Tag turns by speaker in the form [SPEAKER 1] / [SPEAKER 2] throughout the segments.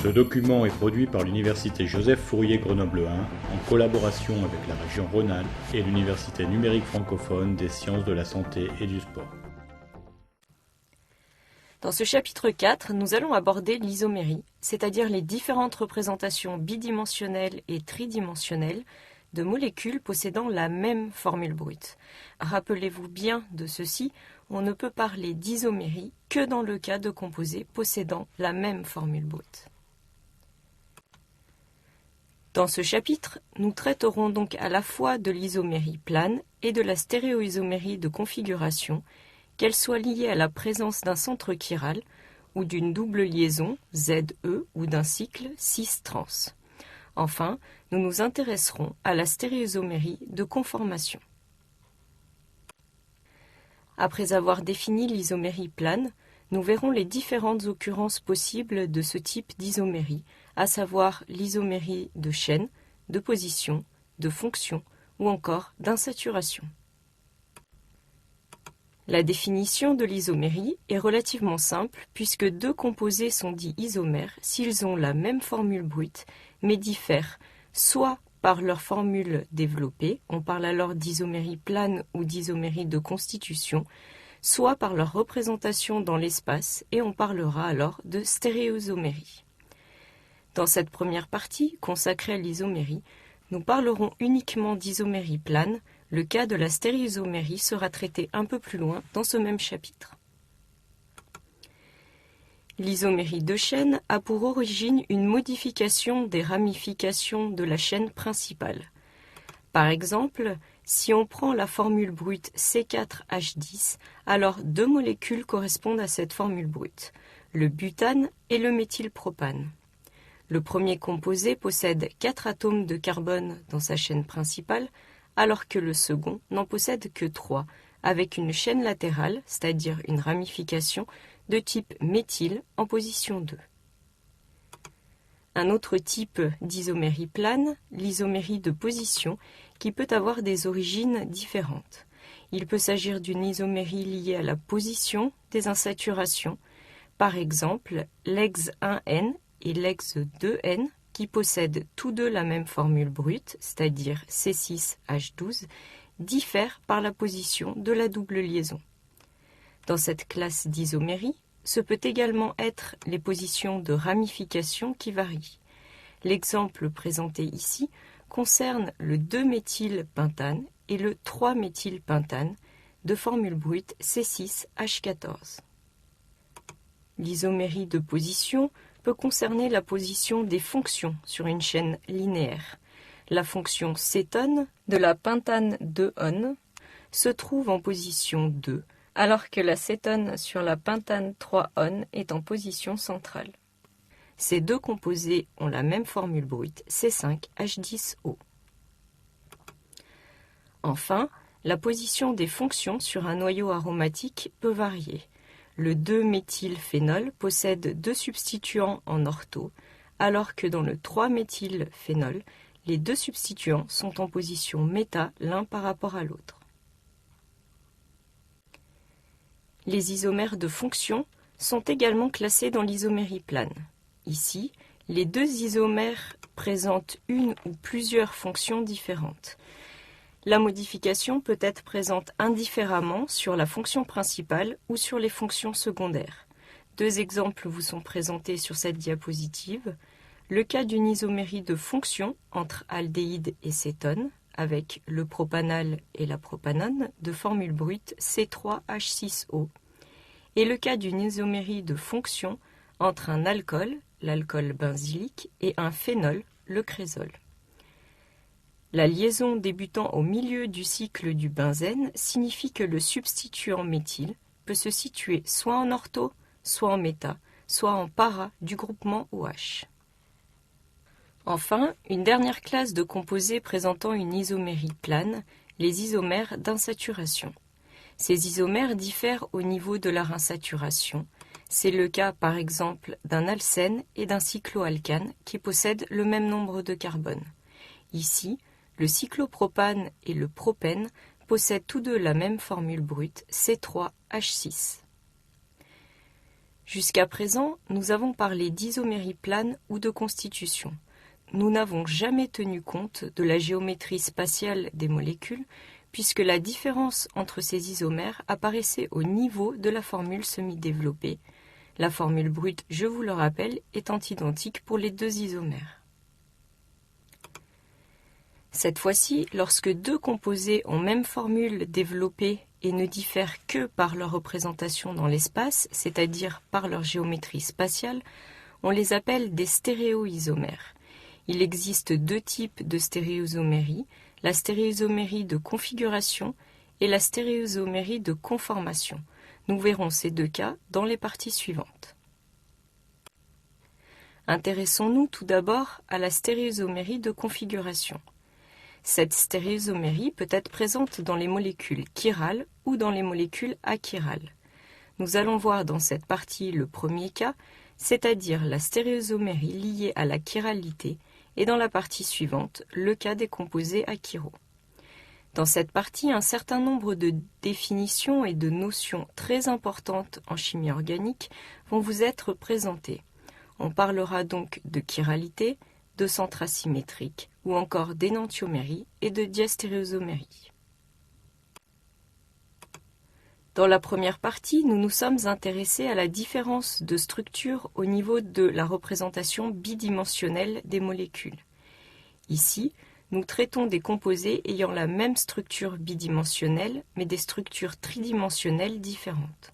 [SPEAKER 1] Ce document est produit par l'Université Joseph Fourier Grenoble 1 en collaboration avec la région Rhône-Alpes et l'Université numérique francophone des sciences de la santé et du sport.
[SPEAKER 2] Dans ce chapitre 4, nous allons aborder l'isomérie, c'est-à-dire les différentes représentations bidimensionnelles et tridimensionnelles de molécules possédant la même formule brute. Rappelez-vous bien de ceci, on ne peut parler d'isomérie que dans le cas de composés possédant la même formule brute. Dans ce chapitre, nous traiterons donc à la fois de l'isomérie plane et de la stéréoisomérie de configuration, qu'elle soit liée à la présence d'un centre chiral ou d'une double liaison ZE ou d'un cycle cis-trans. Enfin, nous nous intéresserons à la stéréoisomérie de conformation. Après avoir défini l'isomérie plane, nous verrons les différentes occurrences possibles de ce type d'isomérie, à savoir l'isomérie de chaîne, de position, de fonction ou encore d'insaturation. La définition de l'isomérie est relativement simple puisque deux composés sont dits isomères s'ils ont la même formule brute mais diffèrent soit par leur formule développée, on parle alors d'isomérie plane ou d'isomérie de constitution, soit par leur représentation dans l'espace et on parlera alors de stéréoisomérie. Dans cette première partie, consacrée à l'isomérie, nous parlerons uniquement d'isomérie plane. Le cas de la stéréoisomérie sera traité un peu plus loin dans ce même chapitre. L'isomérie de chaîne a pour origine une modification des ramifications de la chaîne principale. Par exemple, si on prend la formule brute C4H10, alors deux molécules correspondent à cette formule brute, le butane et le méthylpropane. Le premier composé possède 4 atomes de carbone dans sa chaîne principale, alors que le second n'en possède que 3, avec une chaîne latérale, c'est-à-dire une ramification, de type méthyle en position 2. Un autre type d'isomérie plane, l'isomérie de position, qui peut avoir des origines différentes. Il peut s'agir d'une isomérie liée à la position des insaturations, par exemple l'ex1N et l'ex2N, qui possèdent tous deux la même formule brute, c'est-à-dire C6H12, diffèrent par la position de la double liaison. Dans cette classe d'isomérie, ce peut également être les positions de ramification qui varient. L'exemple présenté ici concerne le 2-méthylpentane et le 3-méthylpentane de formule brute C6H14. L'isomérie de position peut concerner la position des fonctions sur une chaîne linéaire. La fonction cétone de la pentane 2-on se trouve en position 2, alors que la cétone sur la pentane 3-on est en position centrale. Ces deux composés ont la même formule brute C5H10O. Enfin, la position des fonctions sur un noyau aromatique peut varier. Le 2-méthylphénol possède deux substituants en ortho, alors que dans le 3-méthylphénol, les deux substituants sont en position méta l'un par rapport à l'autre. Les isomères de fonction sont également classés dans l'isomérie plane. Ici, les deux isomères présentent une ou plusieurs fonctions différentes. La modification peut être présente indifféremment sur la fonction principale ou sur les fonctions secondaires. Deux exemples vous sont présentés sur cette diapositive. Le cas d'une isomérie de fonction entre aldéhyde et cétone, avec le propanal et la propanone de formule brute C3H6O, et le cas d'une isomérie de fonction entre un alcool, l'alcool benzylique, et un phénol, le crézol. La liaison débutant au milieu du cycle du benzène signifie que le substituant méthyle peut se situer soit en ortho, soit en méta, soit en para du groupement OH. Enfin, une dernière classe de composés présentant une isomérie plane, les isomères d'insaturation. Ces isomères diffèrent au niveau de leur insaturation. C'est le cas par exemple d'un alcène et d'un cycloalcane qui possèdent le même nombre de carbone. Ici, le cyclopropane et le propène possèdent tous deux la même formule brute C3H6. Jusqu'à présent, nous avons parlé d'isomérie plane ou de constitution. Nous n'avons jamais tenu compte de la géométrie spatiale des molécules, puisque la différence entre ces isomères apparaissait au niveau de la formule semi-développée. La formule brute, je vous le rappelle, étant identique pour les deux isomères. Cette fois-ci, lorsque deux composés ont même formule développée et ne diffèrent que par leur représentation dans l'espace, c'est-à-dire par leur géométrie spatiale, on les appelle des stéréoisomères. Il existe deux types de stéréoisomérie, la stéréoisomérie de configuration et la stéréoisomérie de conformation. Nous verrons ces deux cas dans les parties suivantes. Intéressons-nous tout d'abord à la stéréoisomérie de configuration. Cette stéréoisomérie peut être présente dans les molécules chirales ou dans les molécules achirales. Nous allons voir dans cette partie le premier cas, c'est-à-dire la stéréoisomérie liée à la chiralité, et dans la partie suivante, le cas des composés achiraux. Dans cette partie, un certain nombre de définitions et de notions très importantes en chimie organique vont vous être présentées. On parlera donc de chiralité, de centre asymétrique, ou encore d'énantiomérie et de diastéréoisomérie. Dans la première partie, nous nous sommes intéressés à la différence de structure au niveau de la représentation bidimensionnelle des molécules. Ici, nous traitons des composés ayant la même structure bidimensionnelle, mais des structures tridimensionnelles différentes.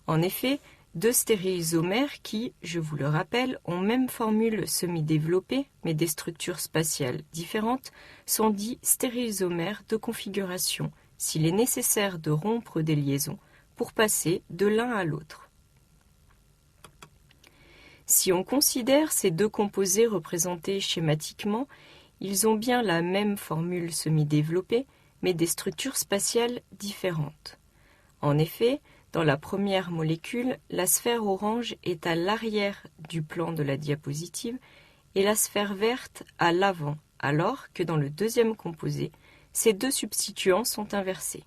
[SPEAKER 2] En effet, deux stéréoisomères qui, je vous le rappelle, ont même formule semi-développée, mais des structures spatiales différentes, sont dits stéréoisomères de configuration, s'il est nécessaire de rompre des liaisons pour passer de l'un à l'autre. Si on considère ces deux composés représentés schématiquement, ils ont bien la même formule semi-développée, mais des structures spatiales différentes. En effet, dans la première molécule, la sphère orange est à l'arrière du plan de la diapositive et la sphère verte à l'avant, alors que dans le deuxième composé, ces deux substituants sont inversés.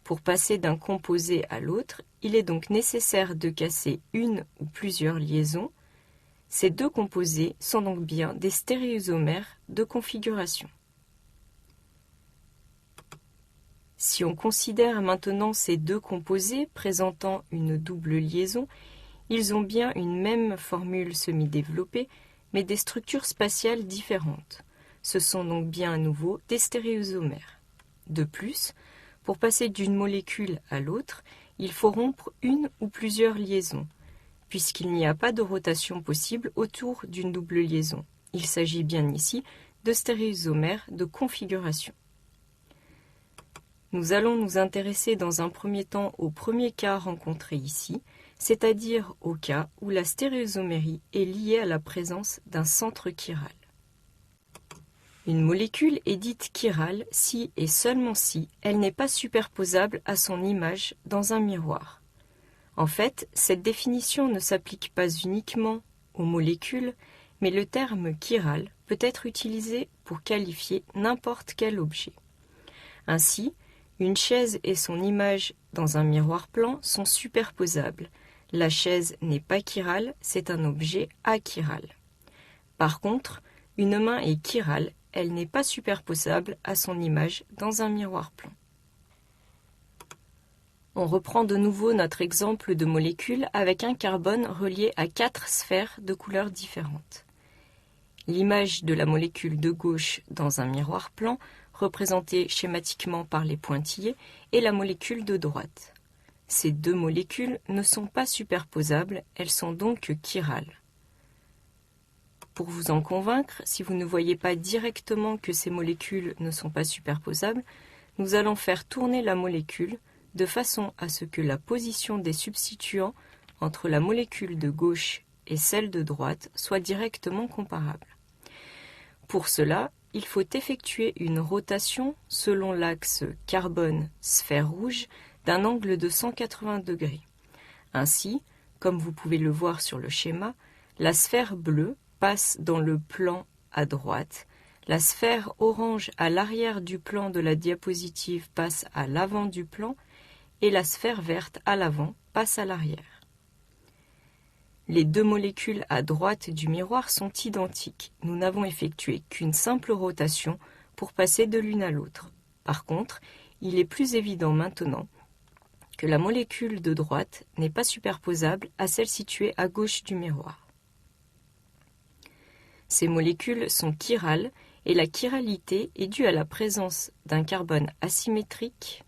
[SPEAKER 2] Pour passer d'un composé à l'autre, il est donc nécessaire de casser une ou plusieurs liaisons. Ces deux composés sont donc bien des stéréoisomères de configuration. Si on considère maintenant ces deux composés présentant une double liaison, ils ont bien une même formule semi-développée, mais des structures spatiales différentes. Ce sont donc bien à nouveau des stéréoisomères. De plus, pour passer d'une molécule à l'autre, il faut rompre une ou plusieurs liaisons, puisqu'il n'y a pas de rotation possible autour d'une double liaison. Il s'agit bien ici de stéréoisomères de configuration. Nous allons nous intéresser dans un premier temps au premier cas rencontré ici, c'est-à-dire au cas où la stéréoisomérie est liée à la présence d'un centre chiral. Une molécule est dite chirale si et seulement si elle n'est pas superposable à son image dans un miroir. En fait, cette définition ne s'applique pas uniquement aux molécules, mais le terme chiral peut être utilisé pour qualifier n'importe quel objet. Ainsi, une chaise et son image dans un miroir plan sont superposables. La chaise n'est pas chirale, c'est un objet achiral. Par contre, une main est chirale, elle n'est pas superposable à son image dans un miroir plan. On reprend de nouveau notre exemple de molécule avec un carbone relié à 4 sphères de couleurs différentes. L'image de la molécule de gauche dans un miroir plan, représentée schématiquement par les pointillés, est la molécule de droite. Ces deux molécules ne sont pas superposables, elles sont donc chirales. Pour vous en convaincre, si vous ne voyez pas directement que ces molécules ne sont pas superposables, nous allons faire tourner la molécule de façon à ce que la position des substituants entre la molécule de gauche et celle de droite soit directement comparable. Pour cela, il faut effectuer une rotation selon l'axe carbone-sphère rouge d'un angle de 180 degrés. Ainsi, comme vous pouvez le voir sur le schéma, la sphère bleue passe dans le plan à droite, la sphère orange à l'arrière du plan de la diapositive passe à l'avant du plan et la sphère verte à l'avant passe à l'arrière. Les deux molécules à droite du miroir sont identiques. Nous n'avons effectué qu'une simple rotation pour passer de l'une à l'autre. Par contre, il est plus évident maintenant que la molécule de droite n'est pas superposable à celle située à gauche du miroir. Ces molécules sont chirales et la chiralité est due à la présence d'un carbone asymétrique,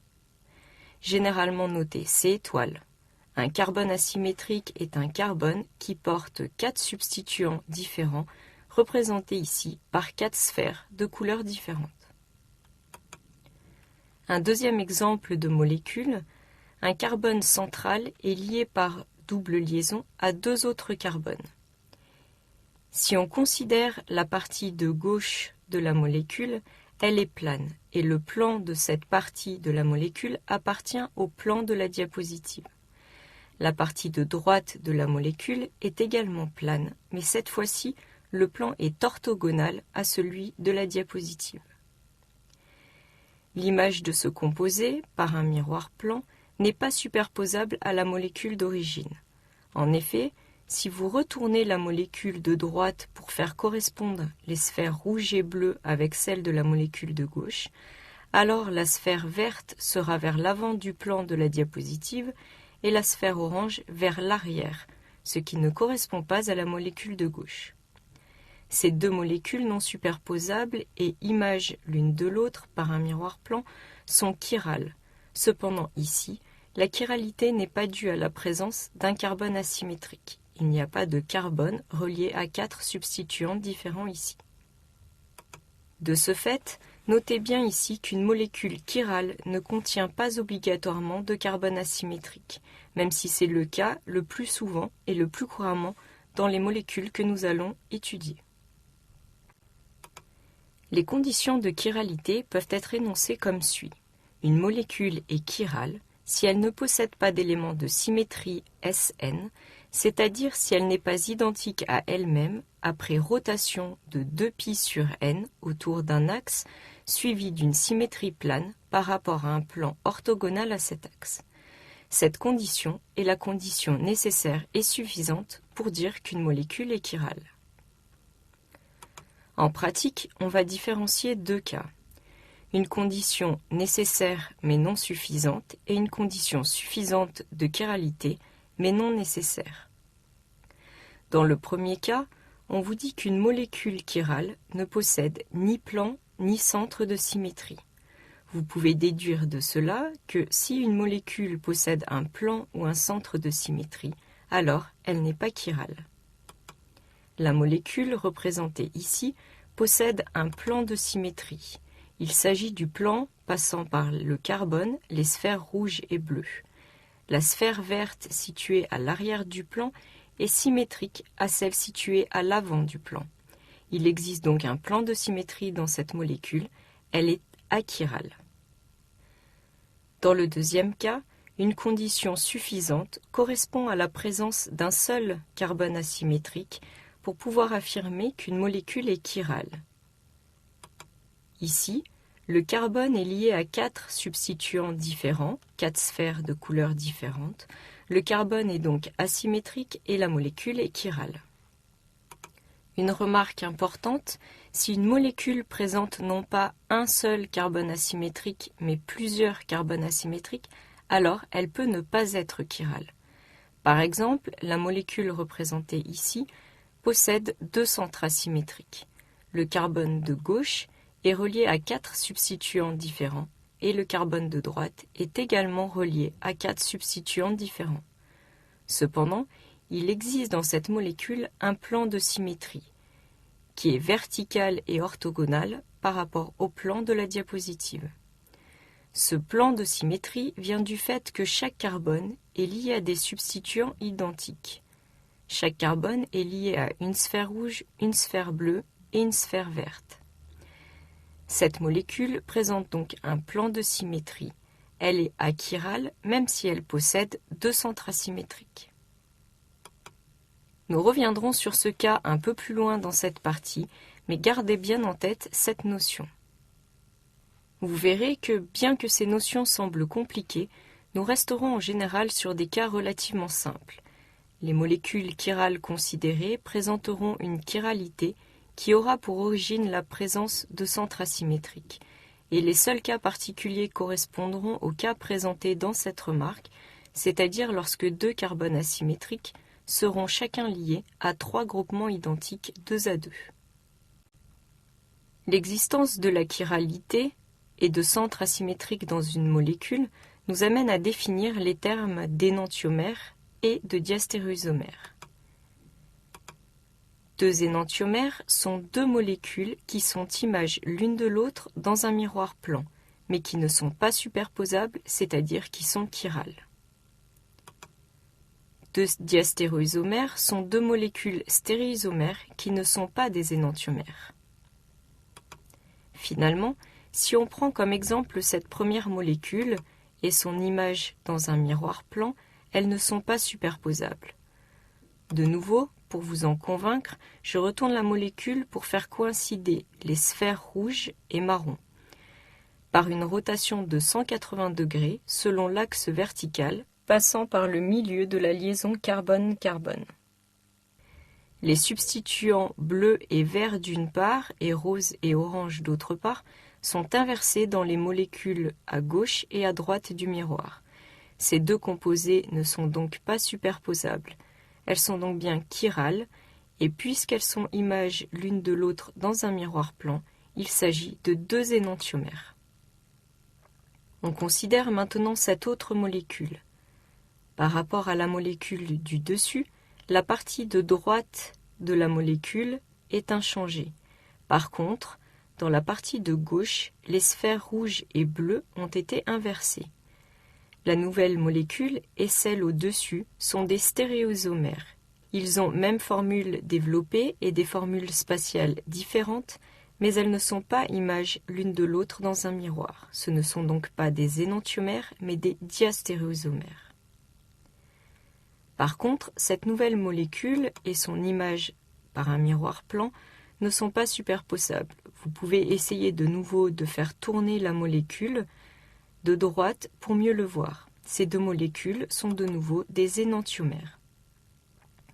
[SPEAKER 2] généralement noté C étoile. Un carbone asymétrique est un carbone qui porte 4 substituants différents, représentés ici par 4 sphères de couleurs différentes. Un deuxième exemple de molécule, un carbone central est lié par double liaison à 2 autres carbones. Si on considère la partie de gauche de la molécule, elle est plane et le plan de cette partie de la molécule appartient au plan de la diapositive. La partie de droite de la molécule est également plane, mais cette fois-ci, le plan est orthogonal à celui de la diapositive. L'image de ce composé, par un miroir plan, n'est pas superposable à la molécule d'origine. En effet, si vous retournez la molécule de droite pour faire correspondre les sphères rouge et bleues avec celle de la molécule de gauche, alors la sphère verte sera vers l'avant du plan de la diapositive et la sphère orange vers l'arrière, ce qui ne correspond pas à la molécule de gauche. Ces deux molécules non superposables et images l'une de l'autre par un miroir plan sont chirales. Cependant ici, la chiralité n'est pas due à la présence d'un carbone asymétrique. Il n'y a pas de carbone relié à 4 substituants différents ici. De ce fait, notez bien ici qu'une molécule chirale ne contient pas obligatoirement de carbone asymétrique, même si c'est le cas le plus souvent et le plus couramment dans les molécules que nous allons étudier. Les conditions de chiralité peuvent être énoncées comme suit. Une molécule est chirale si elle ne possède pas d'élément de symétrie Sn, c'est-à-dire si elle n'est pas identique à elle-même après rotation de 2π sur n autour d'un axe suivi d'une symétrie plane par rapport à un plan orthogonal à cet axe. Cette condition est la condition nécessaire et suffisante pour dire qu'une molécule est chirale. En pratique, on va différencier 2 cas. Une condition nécessaire mais non suffisante et une condition suffisante de chiralité mais non nécessaire. Dans le premier cas, on vous dit qu'une molécule chirale ne possède ni plan ni centre de symétrie. Vous pouvez déduire de cela que si une molécule possède un plan ou un centre de symétrie, alors elle n'est pas chirale. La molécule représentée ici possède un plan de symétrie. Il s'agit du plan passant par le carbone, les sphères rouges et bleues. La sphère verte située à l'arrière du plan est symétrique à celle située à l'avant du plan. Il existe donc un plan de symétrie dans cette molécule, elle est achirale. Dans le deuxième cas, une condition suffisante correspond à la présence d'un seul carbone asymétrique pour pouvoir affirmer qu'une molécule est chirale. Ici, le carbone est lié à 4 substituants différents, 4 sphères de couleurs différentes. Le carbone est donc asymétrique et la molécule est chirale. Une remarque importante, si une molécule présente non pas un seul carbone asymétrique, mais plusieurs carbones asymétriques, alors elle peut ne pas être chirale. Par exemple, la molécule représentée ici possède 2 centres asymétriques. Le carbone de gauche est relié à 4 substituants différents et le carbone de droite est également relié à 4 substituants différents. Cependant, il existe dans cette molécule un plan de symétrie qui est vertical et orthogonal par rapport au plan de la diapositive. Ce plan de symétrie vient du fait que chaque carbone est lié à des substituants identiques. Chaque carbone est lié à une sphère rouge, une sphère bleue et une sphère verte. Cette molécule présente donc un plan de symétrie. Elle est achirale même si elle possède 2 centres asymétriques. Nous reviendrons sur ce cas un peu plus loin dans cette partie, mais gardez bien en tête cette notion. Vous verrez que bien que ces notions semblent compliquées, nous resterons en général sur des cas relativement simples. les molécules chirales considérées présenteront une chiralité qui aura pour origine la présence de centres asymétriques, et les seuls cas particuliers correspondront aux cas présentés dans cette remarque, c'est-à-dire lorsque deux carbones asymétriques seront chacun liés à trois groupements identiques 2 à 2. L'existence de la chiralité et de centres asymétriques dans une molécule nous amène à définir les termes d'énantiomère et de diastéréoisomère. Deux énantiomères sont deux molécules qui sont images l'une de l'autre dans un miroir plan, mais qui ne sont pas superposables, c'est-à-dire qui sont chirales. Deux diastéréoisomères sont deux molécules stéréoisomères qui ne sont pas des énantiomères. Finalement, si on prend comme exemple cette première molécule et son image dans un miroir plan, elles ne sont pas superposables. De nouveau, pour vous en convaincre, je retourne la molécule pour faire coïncider les sphères rouges et marron par une rotation de 180 degrés selon l'axe vertical, passant par le milieu de la liaison carbone-carbone. Les substituants bleus et verts d'une part et rose et orange d'autre part sont inversés dans les molécules à gauche et à droite du miroir. Ces deux composés ne sont donc pas superposables. Elles sont donc bien chirales, et puisqu'elles sont images l'une de l'autre dans un miroir plan, il s'agit de deux énantiomères. On considère maintenant cette autre molécule. Par rapport à la molécule du dessus, la partie de droite de la molécule est inchangée. Par contre, dans la partie de gauche, les sphères rouges et bleues ont été inversées. La nouvelle molécule et celle au-dessus sont des stéréoisomères. Ils ont même formule développée et des formules spatiales différentes, mais elles ne sont pas images l'une de l'autre dans un miroir. Ce ne sont donc pas des énantiomères, mais des diastéréoisomères. Par contre, cette nouvelle molécule et son image par un miroir plan ne sont pas superposables. Vous pouvez essayer de nouveau de faire tourner la molécule de droite pour mieux le voir. Ces deux molécules sont de nouveau des énantiomères.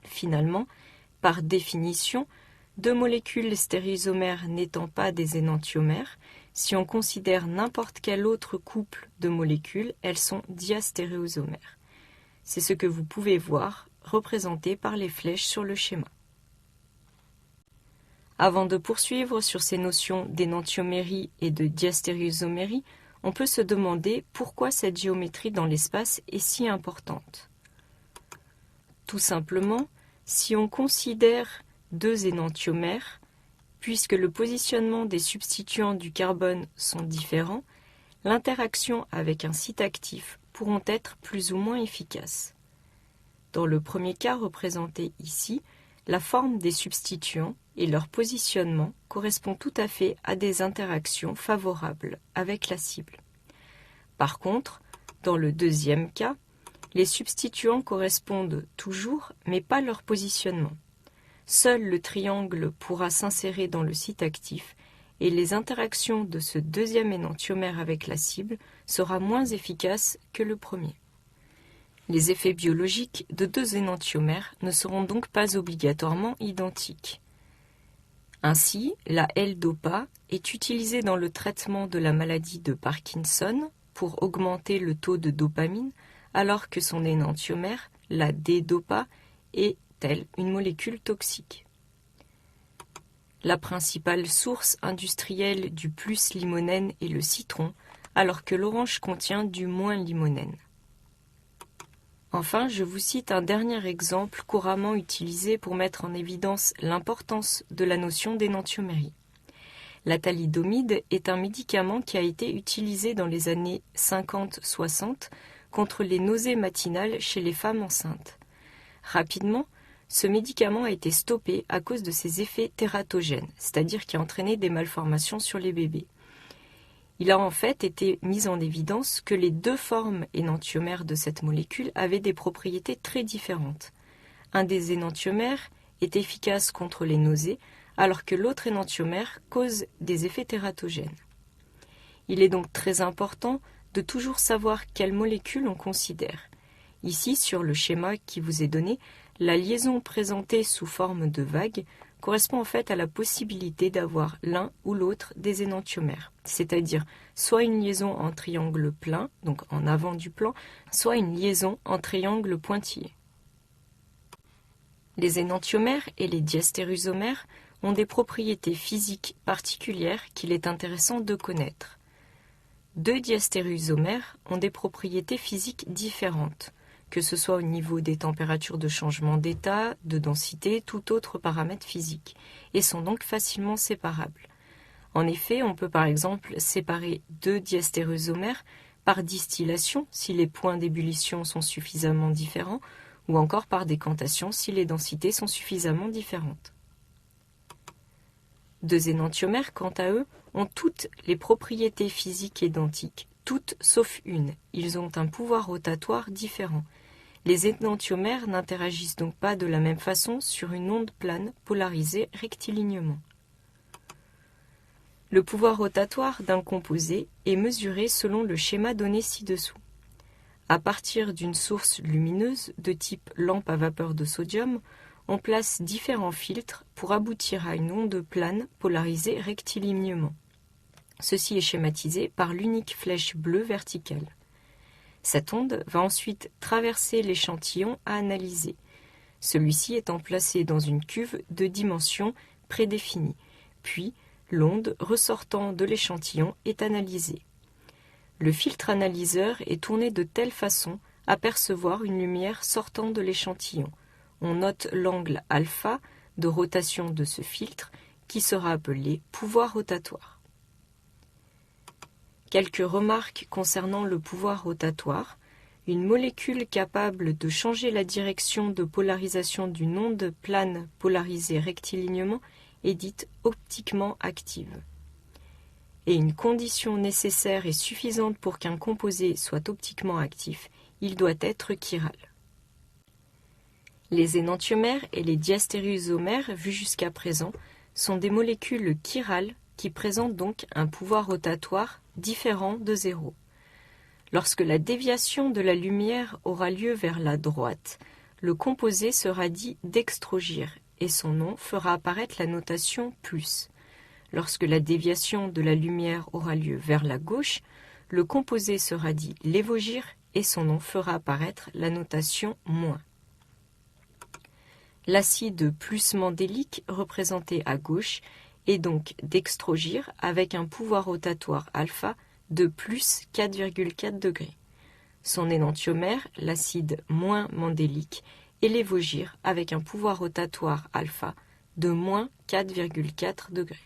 [SPEAKER 2] Finalement, par définition, deux molécules stéréoisomères n'étant pas des énantiomères, si on considère n'importe quel autre couple de molécules, elles sont diastéréoisomères. C'est ce que vous pouvez voir représenté par les flèches sur le schéma. Avant de poursuivre sur ces notions d'énantiomérie et de diastéréoisomérie, on peut se demander pourquoi cette géométrie dans l'espace est si importante. Tout simplement, si on considère deux énantiomères, puisque le positionnement des substituants du carbone sont différents, l'interaction avec un site actif pourront être plus ou moins efficaces. Dans le premier cas représenté ici, la forme des substituants et leur positionnement correspond tout à fait à des interactions favorables avec la cible. Par contre, dans le deuxième cas, les substituants correspondent toujours, mais pas leur positionnement. Seul le triangle pourra s'insérer dans le site actif et les interactions de ce deuxième énantiomère avec la cible sera moins efficace que le premier. Les effets biologiques de deux énantiomères ne seront donc pas obligatoirement identiques. Ainsi, la L-dopa est utilisée dans le traitement de la maladie de Parkinson pour augmenter le taux de dopamine, alors que son énantiomère, la D-dopa, est, telle, une molécule toxique. La principale source industrielle du plus limonène est le citron, alors que l'orange contient du moins limonène. Enfin, je vous cite un dernier exemple couramment utilisé pour mettre en évidence l'importance de la notion d'énantiomérie. La thalidomide est un médicament qui a été utilisé dans les années 50-60 contre les nausées matinales chez les femmes enceintes. Rapidement, ce médicament a été stoppé à cause de ses effets tératogènes, c'est-à-dire qui a entraîné des malformations sur les bébés. Il a en fait été mis en évidence que les deux formes énantiomères de cette molécule avaient des propriétés très différentes. Un des énantiomères est efficace contre les nausées, alors que l'autre énantiomère cause des effets tératogènes. Il est donc très important de toujours savoir quelle molécule on considère. Ici, sur le schéma qui vous est donné, la liaison présentée sous forme de vague correspond en fait à la possibilité d'avoir l'un ou l'autre des énantiomères, c'est-à-dire soit une liaison en triangle plein, donc en avant du plan, soit une liaison en triangle pointillé. Les énantiomères et les diastérusomères ont des propriétés physiques particulières qu'il est intéressant de connaître. Deux diastérusomères ont des propriétés physiques différentes, que ce soit au niveau des températures de changement d'état, de densité, tout autre paramètre physique, et sont donc facilement séparables. En effet, on peut par exemple séparer deux diastérusomères par distillation si les points d'ébullition sont suffisamment différents, ou encore par décantation si les densités sont suffisamment différentes. Deux énantiomères, quant à eux, ont toutes les propriétés physiques identiques, toutes sauf une. Ils ont un pouvoir rotatoire différent. Les énantiomères n'interagissent donc pas de la même façon sur une onde plane polarisée rectilignement. Le pouvoir rotatoire d'un composé est mesuré selon le schéma donné ci-dessous. À partir d'une source lumineuse de type lampe à vapeur de sodium, on place différents filtres pour aboutir à une onde plane polarisée rectilignement. Ceci est schématisé par l'unique flèche bleue verticale. Cette onde va ensuite traverser l'échantillon à analyser, celui-ci étant placé dans une cuve de dimension prédéfinie, puis l'onde ressortant de l'échantillon est analysée. Le filtre analyseur est tourné de telle façon à percevoir une lumière sortant de l'échantillon. On note l'angle alpha de rotation de ce filtre qui sera appelé pouvoir rotatoire. Quelques remarques concernant le pouvoir rotatoire. Une molécule capable de changer la direction de polarisation d'une onde plane polarisée rectilignement est dite optiquement active. Et une condition nécessaire et suffisante pour qu'un composé soit optiquement actif, il doit être chiral. Les énantiomères et les diastérusomères vus jusqu'à présent sont des molécules chirales qui présentent donc un pouvoir rotatoire différent de zéro. Lorsque la déviation de la lumière aura lieu vers la droite, le composé sera dit dextrogir et son nom fera apparaître la notation plus. Lorsque la déviation de la lumière aura lieu vers la gauche, le composé sera dit lévogir et son nom fera apparaître la notation moins. L'acide plus mandélique, représenté à gauche, est donc dextrogir avec un pouvoir rotatoire alpha de plus 4,4 degrés. Son énantiomère, l'acide moins mandélique, est lévogir avec un pouvoir rotatoire alpha de moins 4,4 degrés.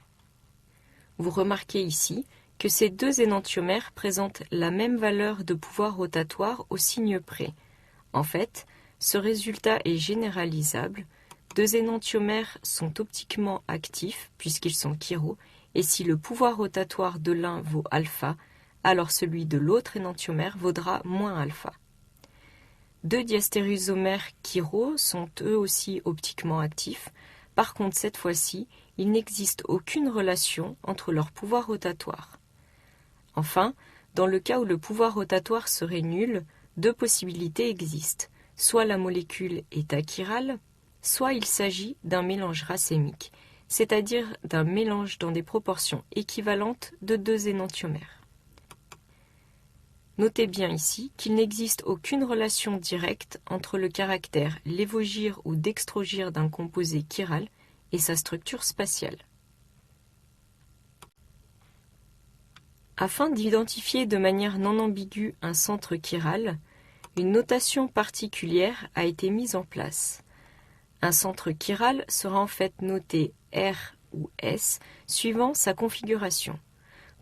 [SPEAKER 2] Vous remarquez ici que ces deux énantiomères présentent la même valeur de pouvoir rotatoire au signe près. En fait, ce résultat est généralisable. Deux énantiomères sont optiquement actifs puisqu'ils sont chiraux, et si le pouvoir rotatoire de l'un vaut alpha, alors celui de l'autre énantiomère vaudra moins alpha. Deux diastérusomères chiraux sont eux aussi optiquement actifs. Par contre, cette fois-ci, il n'existe aucune relation entre leur pouvoir rotatoire. Enfin, dans le cas où le pouvoir rotatoire serait nul, deux possibilités existent. Soit la molécule est achirale, soit il s'agit d'un mélange racémique, c'est-à-dire d'un mélange dans des proportions équivalentes de deux énantiomères. Notez bien ici qu'il n'existe aucune relation directe entre le caractère lévogir ou dextrogir d'un composé chiral et sa structure spatiale. Afin d'identifier de manière non ambiguë un centre chiral, une notation particulière a été mise en place. Un centre chiral sera en fait noté R ou S suivant sa configuration.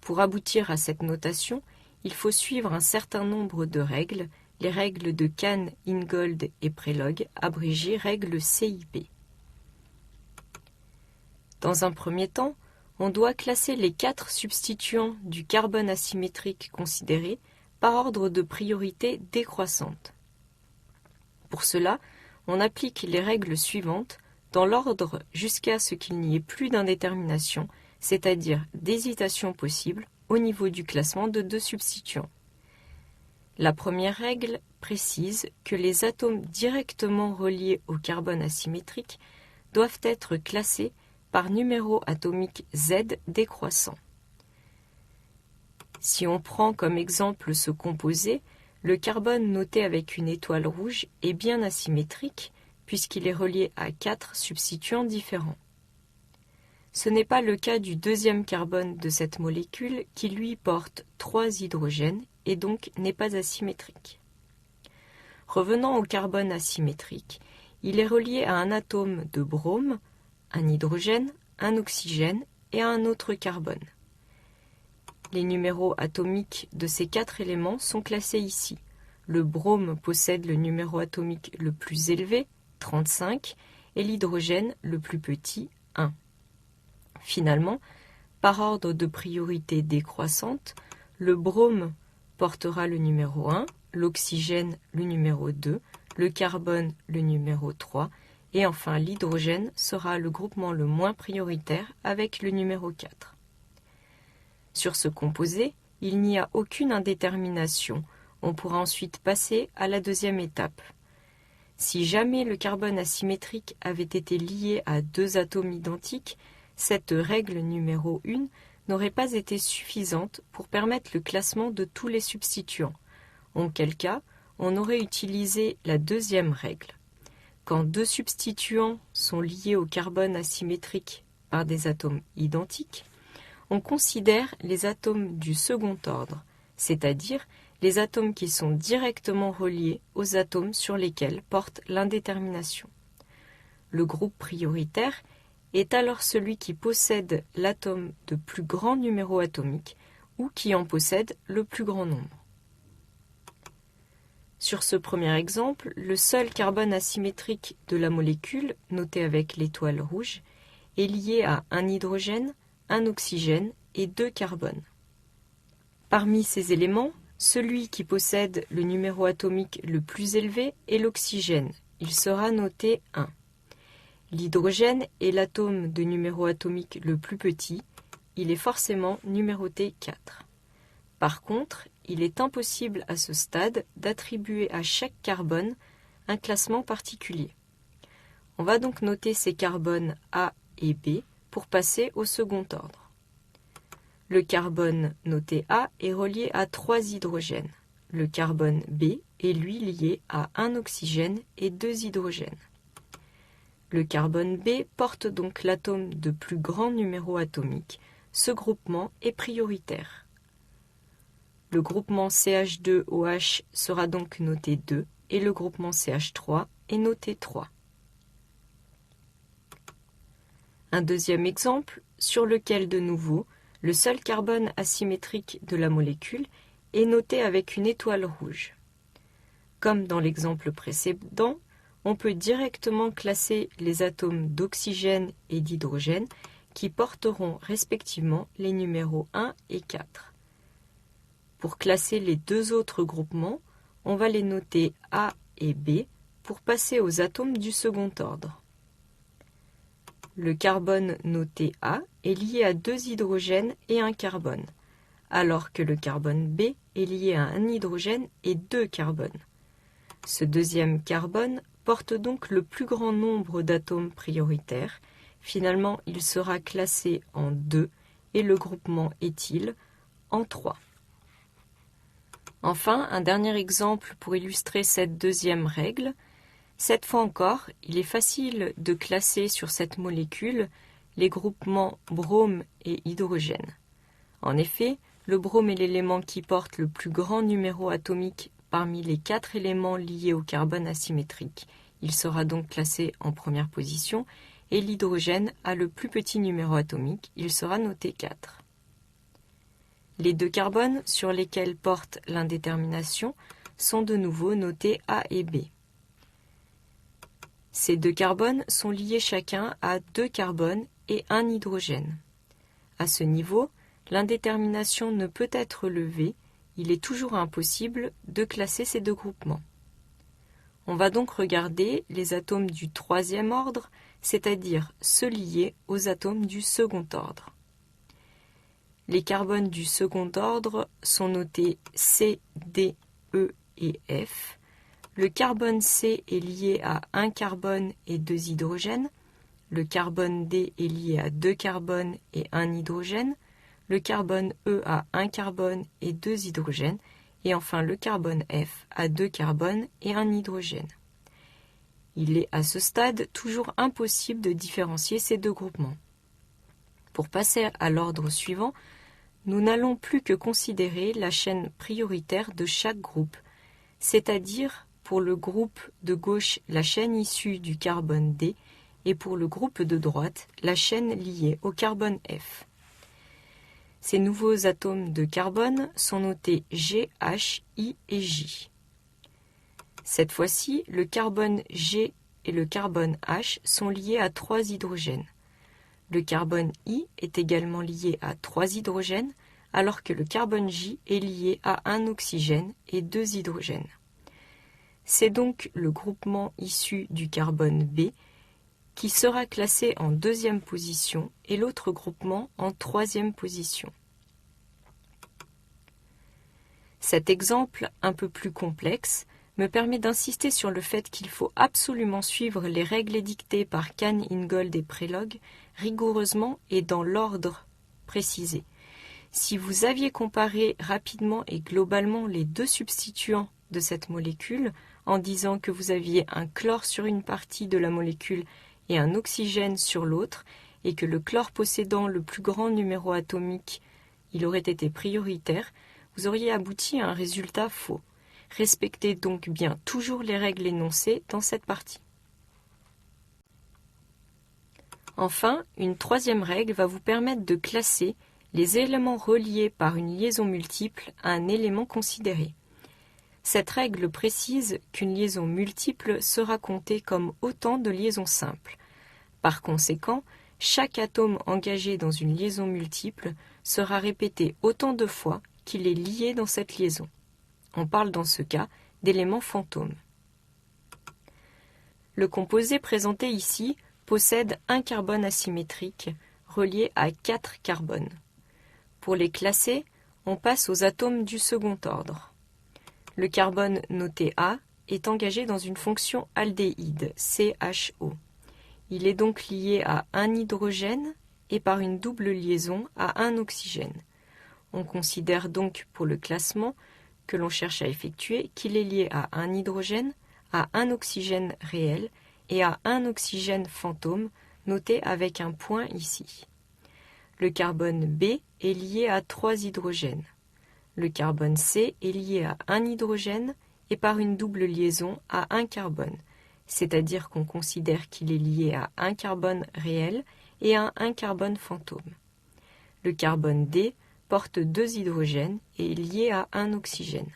[SPEAKER 2] Pour aboutir à cette notation, il faut suivre un certain nombre de règles, les règles de Kahn, Ingold et Prelog, abrégées règles CIP. Dans un premier temps, on doit classer les 4 substituants du carbone asymétrique considérés par ordre de priorité décroissante. Pour cela, on applique les règles suivantes dans l'ordre jusqu'à ce qu'il n'y ait plus d'indétermination, c'est-à-dire d'hésitation possible au niveau du classement de deux substituants. La première règle précise que les atomes directement reliés au carbone asymétrique doivent être classés par numéro atomique Z décroissant. Si on prend comme exemple ce composé, le carbone noté avec une étoile rouge est bien asymétrique puisqu'il est relié à 4 substituants différents. Ce n'est pas le cas du deuxième carbone de cette molécule qui lui porte 3 hydrogènes et donc n'est pas asymétrique. Revenant au carbone asymétrique, il est relié à un atome de brome, un hydrogène, un oxygène et à un autre carbone. Les numéros atomiques de ces 4 éléments sont classés ici. Le brome possède le numéro atomique le plus élevé, 35, et l'hydrogène le plus petit, 1. Finalement, par ordre de priorité décroissante, le brome portera le numéro 1, l'oxygène le numéro 2, le carbone le numéro 3, et enfin l'hydrogène sera le groupement le moins prioritaire avec le numéro 4. Sur ce composé, il n'y a aucune indétermination. On pourra ensuite passer à la deuxième étape. Si jamais le carbone asymétrique avait été lié à 2 atomes identiques, cette règle numéro 1 n'aurait pas été suffisante pour permettre le classement de tous les substituants, en quel cas on aurait utilisé la deuxième règle. Quand 2 substituants sont liés au carbone asymétrique par des atomes identiques, on considère les atomes du second ordre, c'est-à-dire les atomes qui sont directement reliés aux atomes sur lesquels porte l'indétermination. Le groupe prioritaire est alors celui qui possède l'atome de plus grand numéro atomique ou qui en possède le plus grand nombre. Sur ce premier exemple, le seul carbone asymétrique de la molécule, noté avec l'étoile rouge, est lié à un hydrogène, un oxygène et 2 carbones. Parmi ces éléments, celui qui possède le numéro atomique le plus élevé est l'oxygène. Il sera noté 1. L'hydrogène est l'atome de numéro atomique le plus petit. Il est forcément numéroté 4. Par contre, il est impossible à ce stade d'attribuer à chaque carbone un classement particulier. On va donc noter ces carbones A et B pour passer au second ordre. Le carbone noté A est relié à 3 hydrogènes. Le carbone B est lui lié à un oxygène et 2 hydrogènes. Le carbone B porte donc l'atome de plus grand numéro atomique. Ce groupement est prioritaire. Le groupement CH2OH sera donc noté 2 et le groupement CH3 est noté 3. Un deuxième exemple sur lequel de nouveau le seul carbone asymétrique de la molécule est noté avec une étoile rouge. Comme dans l'exemple précédent, on peut directement classer les atomes d'oxygène et d'hydrogène qui porteront respectivement les numéros 1 et 4. Pour classer les 2 autres groupements, on va les noter A et B pour passer aux atomes du second ordre. Le carbone noté A est lié à 2 hydrogènes et un carbone, alors que le carbone B est lié à un hydrogène et 2 carbones. Ce deuxième carbone porte donc le plus grand nombre d'atomes prioritaires. Finalement, il sera classé en 2 et le groupement éthyle en 3. Enfin, un dernier exemple pour illustrer cette deuxième règle. Cette fois encore, il est facile de classer sur cette molécule les groupements brome et hydrogène. En effet, le brome est l'élément qui porte le plus grand numéro atomique parmi les 4 éléments liés au carbone asymétrique. Il sera donc classé en première position et l'hydrogène a le plus petit numéro atomique, il sera noté 4. Les 2 carbones sur lesquels porte l'indétermination sont de nouveau notés A et B. Ces 2 carbones sont liés chacun à 2 carbones et 1 hydrogène. À ce niveau, l'indétermination ne peut être levée, il est toujours impossible de classer ces 2 groupements. On va donc regarder les atomes du 3e ordre, c'est-à-dire ceux liés aux atomes du second ordre. Les carbones du second ordre sont notés C, D, E et F. Le carbone C est lié à un carbone et 2 hydrogènes. Le carbone D est lié à 2 carbones et 1 hydrogène. Le carbone E a 1 carbone et 2 hydrogènes. Et enfin le carbone F a 2 carbones et 1 hydrogène. Il est à ce stade toujours impossible de différencier ces deux groupements. Pour passer à l'ordre suivant, nous n'allons plus que considérer la chaîne prioritaire de chaque groupe, c'est-à-dire pour le groupe de gauche la chaîne issue du carbone D et pour le groupe de droite la chaîne liée au carbone F. Ces nouveaux atomes de carbone sont notés G, H, I et J. Cette fois-ci, le carbone G et le carbone H sont liés à 3 hydrogènes. Le carbone I est également lié à 3 hydrogènes, alors que le carbone J est lié à 1 oxygène et 2 hydrogènes. C'est donc le groupement issu du carbone B qui sera classé en 2e position et l'autre groupement en 3e position. Cet exemple, un peu plus complexe, me permet d'insister sur le fait qu'il faut absolument suivre les règles édictées par Kahn, Ingold et Prelog rigoureusement et dans l'ordre précisé. Si vous aviez comparé rapidement et globalement les deux substituants de cette molécule en disant que vous aviez un chlore sur une partie de la molécule et un oxygène sur l'autre, et que le chlore possédant le plus grand numéro atomique, il aurait été prioritaire, vous auriez abouti à un résultat faux. Respectez donc bien toujours les règles énoncées dans cette partie. Enfin, une 3e règle va vous permettre de classer les éléments reliés par une liaison multiple à un élément considéré. Cette règle précise qu'une liaison multiple sera comptée comme autant de liaisons simples. Par conséquent, chaque atome engagé dans une liaison multiple sera répété autant de fois qu'il est lié dans cette liaison. On parle dans ce cas d'éléments fantômes. Le composé présenté ici possède un carbone asymétrique relié à 4 carbones. Pour les classer, on passe aux atomes du second ordre. Le carbone noté A est engagé dans une fonction aldéhyde, CHO. Il est donc lié à un hydrogène et par une double liaison à un oxygène. On considère donc pour le classement que l'on cherche à effectuer qu'il est lié à un hydrogène, à un oxygène réel et à un oxygène fantôme, noté avec un point ici. Le carbone B est lié à 3 hydrogènes. Le carbone C est lié à un hydrogène et par une double liaison à un carbone, c'est-à-dire qu'on considère qu'il est lié à un carbone réel et à un carbone fantôme. Le carbone D porte 2 hydrogènes et est lié à un oxygène.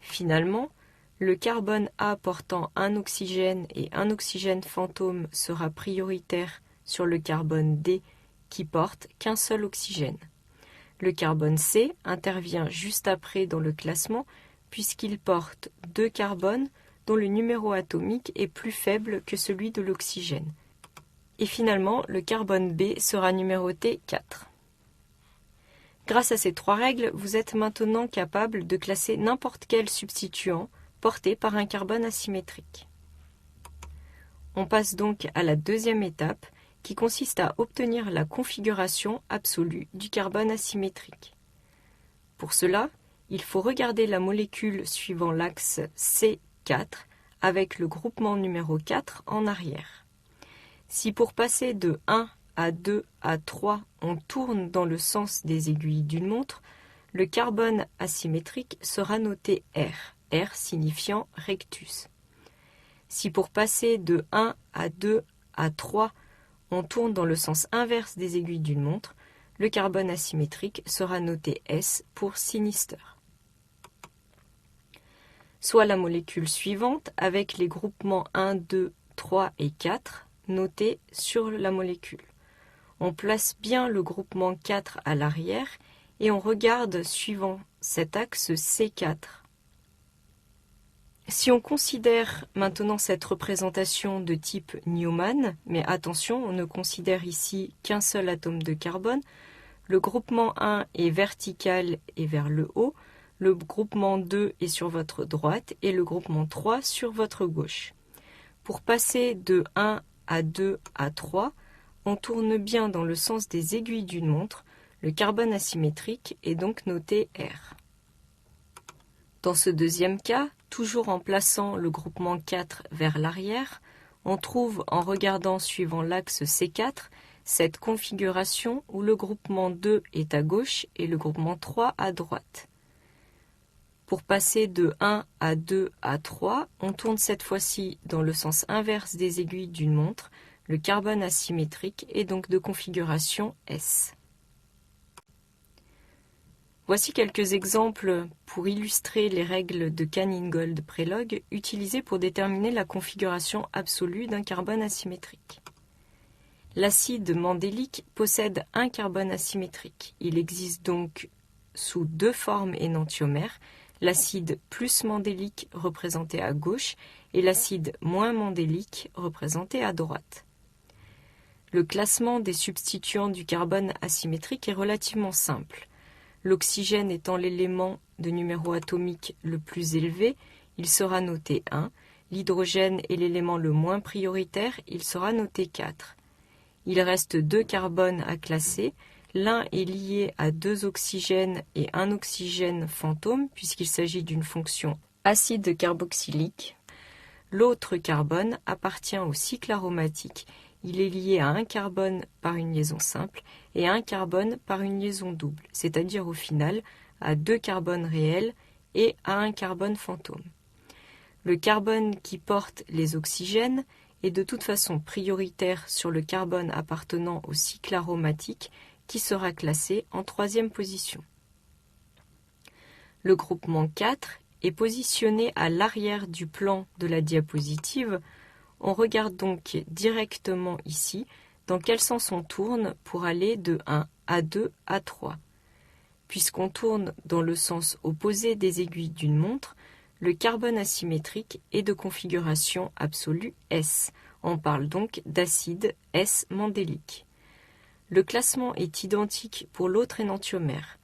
[SPEAKER 2] Finalement, le carbone A portant un oxygène et un oxygène fantôme sera prioritaire sur le carbone D qui porte qu'un seul oxygène. Le carbone C intervient juste après dans le classement puisqu'il porte 2 carbones dont le numéro atomique est plus faible que celui de l'oxygène. Et finalement, le carbone B sera numéroté 4. Grâce à ces 3 règles, vous êtes maintenant capable de classer n'importe quel substituant porté par un carbone asymétrique. On passe donc à la 2e étape qui consiste à obtenir la configuration absolue du carbone asymétrique. Pour cela, il faut regarder la molécule suivant l'axe C4 avec le groupement numéro 4 en arrière. Si pour passer de 1 à 2 à 3, on tourne dans le sens des aiguilles d'une montre, le carbone asymétrique sera noté R, R signifiant rectus. Si pour passer de 1 à 2 à 3, on tourne dans le sens inverse des aiguilles d'une montre, le carbone asymétrique sera noté S pour sinister. Soit la molécule suivante avec les groupements 1, 2, 3 et 4 notés sur la molécule. On place bien le groupement 4 à l'arrière et on regarde suivant cet axe C4. Si on considère maintenant cette représentation de type Newman, mais attention, on ne considère ici qu'un seul atome de carbone, le groupement 1 est vertical et vers le haut, le groupement 2 est sur votre droite et le groupement 3 sur votre gauche. Pour passer de 1 à 2 à 3, on tourne bien dans le sens des aiguilles d'une montre. Le carbone asymétrique est donc noté R. Dans ce deuxième cas, toujours en plaçant le groupement 4 vers l'arrière, on trouve en regardant suivant l'axe C4 cette configuration où le groupement 2 est à gauche et le groupement 3 à droite. Pour passer de 1 à 2 à 3, on tourne cette fois-ci dans le sens inverse des aiguilles d'une montre. Le carbone asymétrique est donc de configuration S. Voici quelques exemples pour illustrer les règles de Canning-Gold-Prelog utilisées pour déterminer la configuration absolue d'un carbone asymétrique. L'acide mandélique possède un carbone asymétrique. Il existe donc sous deux formes énantiomères, l'acide plus mandélique représenté à gauche et l'acide moins mandélique représenté à droite. Le classement des substituants du carbone asymétrique est relativement simple. L'oxygène étant l'élément de numéro atomique le plus élevé, il sera noté 1. L'hydrogène est l'élément le moins prioritaire, il sera noté 4. Il reste deux carbones à classer. L'un est lié à deux oxygènes et un oxygène fantôme, puisqu'il s'agit d'une fonction acide carboxylique. L'autre carbone appartient au cycle aromatique. Il est lié à un carbone par une liaison simple et à un carbone par une liaison double, c'est-à-dire au final à deux carbones réels et à un carbone fantôme. Le carbone qui porte les oxygènes est de toute façon prioritaire sur le carbone appartenant au cycle aromatique qui sera classé en troisième position. Le groupement 4 est positionné à l'arrière du plan de la diapositive. On regarde donc directement ici dans quel sens on tourne pour aller de 1 à 2 à 3. Puisqu'on tourne dans le sens opposé des aiguilles d'une montre, le carbone asymétrique est de configuration absolue S. On parle donc d'acide S mandélique. Le classement est identique pour l'autre énantiomère.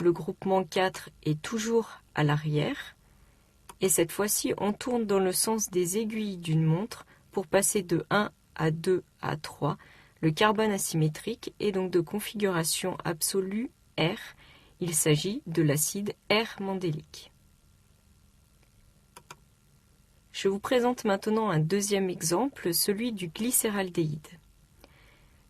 [SPEAKER 2] Le groupement 4 est toujours à l'arrière. Et cette fois-ci, on tourne dans le sens des aiguilles d'une montre pour passer de 1 à 2 à 3. Le carbone asymétrique est donc de configuration absolue R. Il s'agit de l'acide R mandélique. Je vous présente maintenant un deuxième exemple, celui du glycéraldéhyde.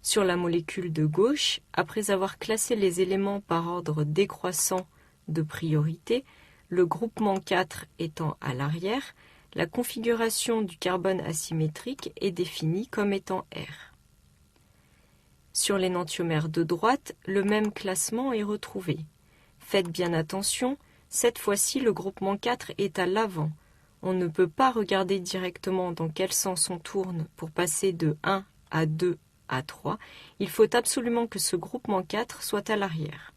[SPEAKER 2] Sur la molécule de gauche, après avoir classé les éléments par ordre décroissant de priorité, le groupement 4 étant à l'arrière, la configuration du carbone asymétrique est définie comme étant R. Sur l'énantiomère de droite, le même classement est retrouvé. Faites bien attention, cette fois-ci le groupement 4 est à l'avant. On ne peut pas regarder directement dans quel sens on tourne pour passer de 1 à 2 à 3. Il faut absolument que ce groupement 4 soit à l'arrière.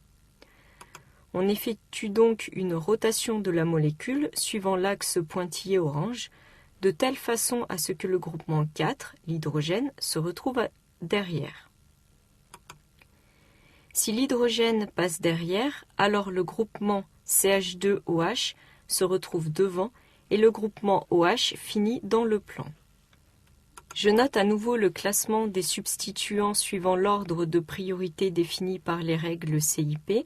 [SPEAKER 2] On effectue donc une rotation de la molécule suivant l'axe pointillé orange, de telle façon à ce que le groupement 4, l'hydrogène, se retrouve derrière. Si l'hydrogène passe derrière, alors le groupement CH2OH se retrouve devant et le groupement OH finit dans le plan. Je note à nouveau le classement des substituants suivant l'ordre de priorité défini par les règles CIP.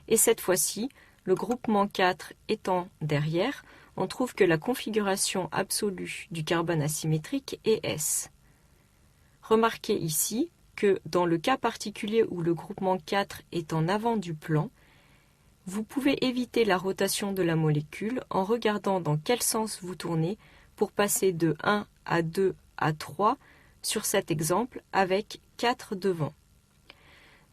[SPEAKER 2] Et cette fois-ci, le groupement 4 étant derrière, on trouve que la configuration absolue du carbone asymétrique est S. Remarquez ici que dans le cas particulier où le groupement 4 est en avant du plan, vous pouvez éviter la rotation de la molécule en regardant dans quel sens vous tournez pour passer de 1 à 2 à 3 sur cet exemple avec 4 devant.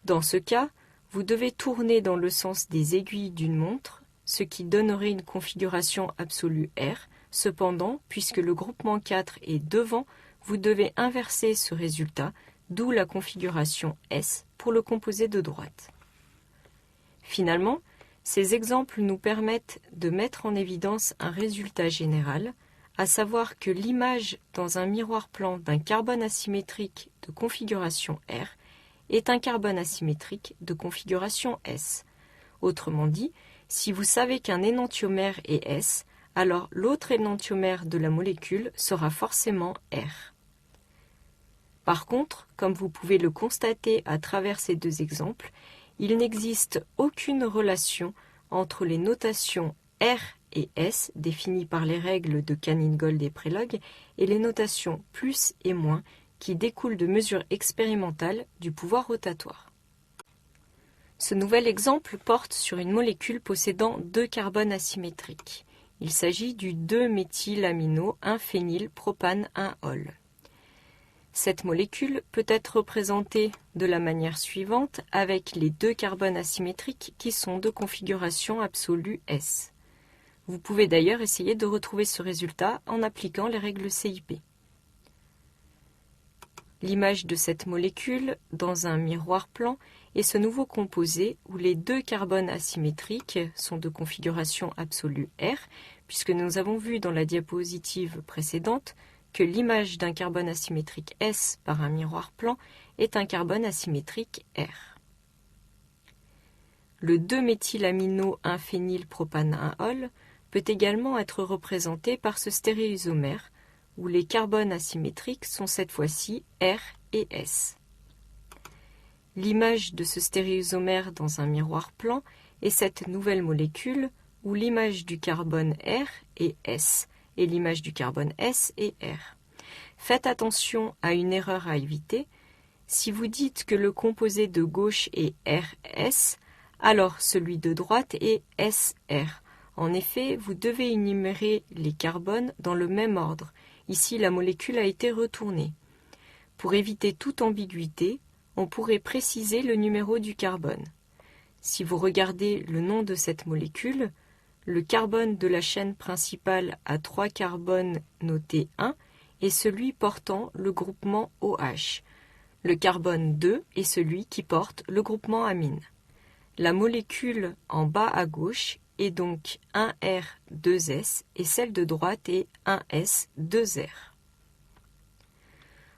[SPEAKER 2] Dans ce cas, vous devez tourner dans le sens des aiguilles d'une montre, ce qui donnerait une configuration absolue R. Cependant, puisque le groupement 4 est devant, vous devez inverser ce résultat, d'où la configuration S pour le composé de droite. Finalement, ces exemples nous permettent de mettre en évidence un résultat général, à savoir que l'image dans un miroir plan d'un carbone asymétrique de configuration R est un carbone asymétrique de configuration S. Autrement dit, Si vous savez qu'un énantiomère est S, alors l'autre énantiomère de la molécule sera forcément R. Par contre, comme vous pouvez le constater à travers ces deux exemples, il n'existe aucune relation entre les notations R et S définies par les règles de Canning-Gold et Prelog et les notations plus et moins qui découlent de mesures expérimentales du pouvoir rotatoire. Ce nouvel exemple porte sur une molécule possédant deux carbones asymétriques. Il s'agit du 2-méthylamino-1-phénylpropane-1-ol. Cette molécule peut être représentée de la manière suivante avec les deux carbones asymétriques qui sont de configuration absolue S. Vous pouvez d'ailleurs essayer de retrouver ce résultat en appliquant les règles CIP. L'image de cette molécule dans un miroir plan est ce nouveau composé où les deux carbones asymétriques sont de configuration absolue R, puisque nous avons vu dans la diapositive précédente que l'image d'un carbone asymétrique S par un miroir plan est un carbone asymétrique R. Le 2-méthylamino-1-phénylpropane-1-ol peut également être représenté par ce stéréoisomère, où les carbones asymétriques sont cette fois-ci R et S. L'image de ce stéréoisomère dans un miroir plan est cette nouvelle molécule où l'image du carbone R est S et l'image du carbone S est R. Faites attention à une erreur à éviter. Si vous dites que le composé de gauche est RS, alors celui de droite est SR. En effet, vous devez énumérer les carbones dans le même ordre. Ici, la molécule a été retournée. Pour éviter toute ambiguïté, on pourrait préciser le numéro du carbone. Si vous regardez le nom de cette molécule, le carbone de la chaîne principale a 3 carbones notés 1 est celui portant le groupement OH. Le carbone 2 est celui qui porte le groupement amine. La molécule en bas à gauche est donc 1R 2S et celle de droite est 1S 2R.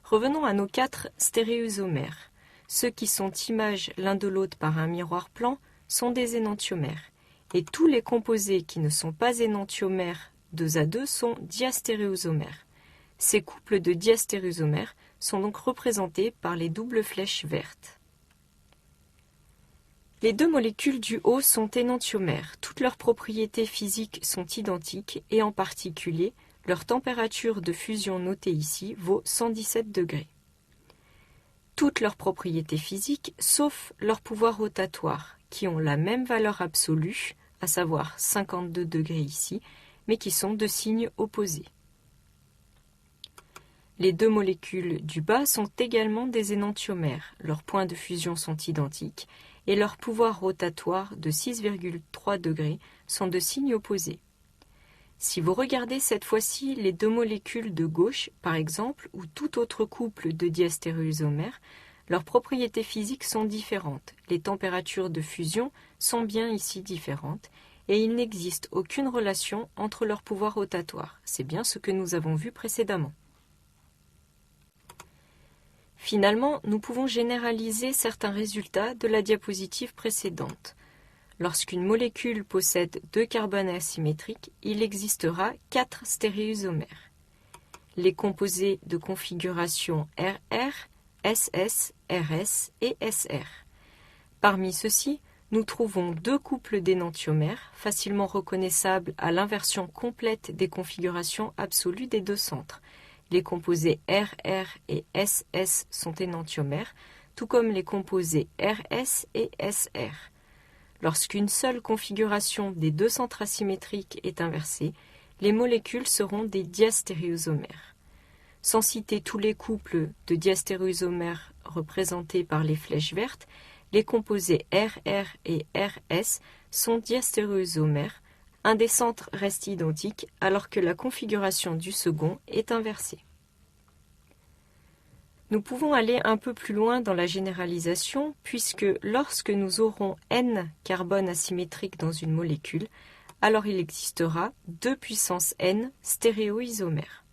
[SPEAKER 2] Revenons à nos 4 stéréoisomères. Ceux qui sont images l'un de l'autre par un miroir plan sont des énantiomères. Et tous les composés qui ne sont pas énantiomères 2 à 2 sont diastéréoisomères. Ces couples de diastéréoisomères sont donc représentés par les doubles flèches vertes. Les deux molécules du haut sont énantiomères. Toutes leurs propriétés physiques sont identiques et en particulier, leur température de fusion notée ici vaut 117 degrés. Toutes leurs propriétés physiques sauf leur pouvoir rotatoire, qui ont la même valeur absolue, à savoir 52 degrés ici, mais qui sont de signes opposés. Les deux molécules du bas sont également des énantiomères. Leurs points de fusion sont identiques et leurs pouvoirs rotatoires de 6,3 degrés sont de signes opposés. Si vous regardez cette fois-ci les deux molécules de gauche, par exemple, ou tout autre couple de diastéréoisomères, leurs propriétés physiques sont différentes. Les températures de fusion sont bien ici différentes et il n'existe aucune relation entre leurs pouvoirs rotatoires. C'est bien ce que nous avons vu précédemment. Finalement, nous pouvons généraliser certains résultats de la diapositive précédente. Lorsqu'une molécule possède 2 carbones asymétriques, il existera 4 stéréoisomères. Les composés de configuration RR, SS, RS et SR. Parmi ceux-ci, nous trouvons 2 couples d'énantiomères, facilement reconnaissables à l'inversion complète des configurations absolues des deux centres. Les composés RR et SS sont énantiomères, tout comme les composés RS et SR. Lorsqu'une seule configuration des deux centres asymétriques est inversée, les molécules seront des diastéréoisomères. Sans citer tous les couples de diastéréoisomères représentés par les flèches vertes, les composés RR et RS sont diastéréoisomères. Un des centres reste identique alors que la configuration du second est inversée. Nous pouvons aller un peu plus loin dans la généralisation puisque lorsque nous aurons n carbones asymétriques dans une molécule, alors il existera 2 puissance n stéréoisomères.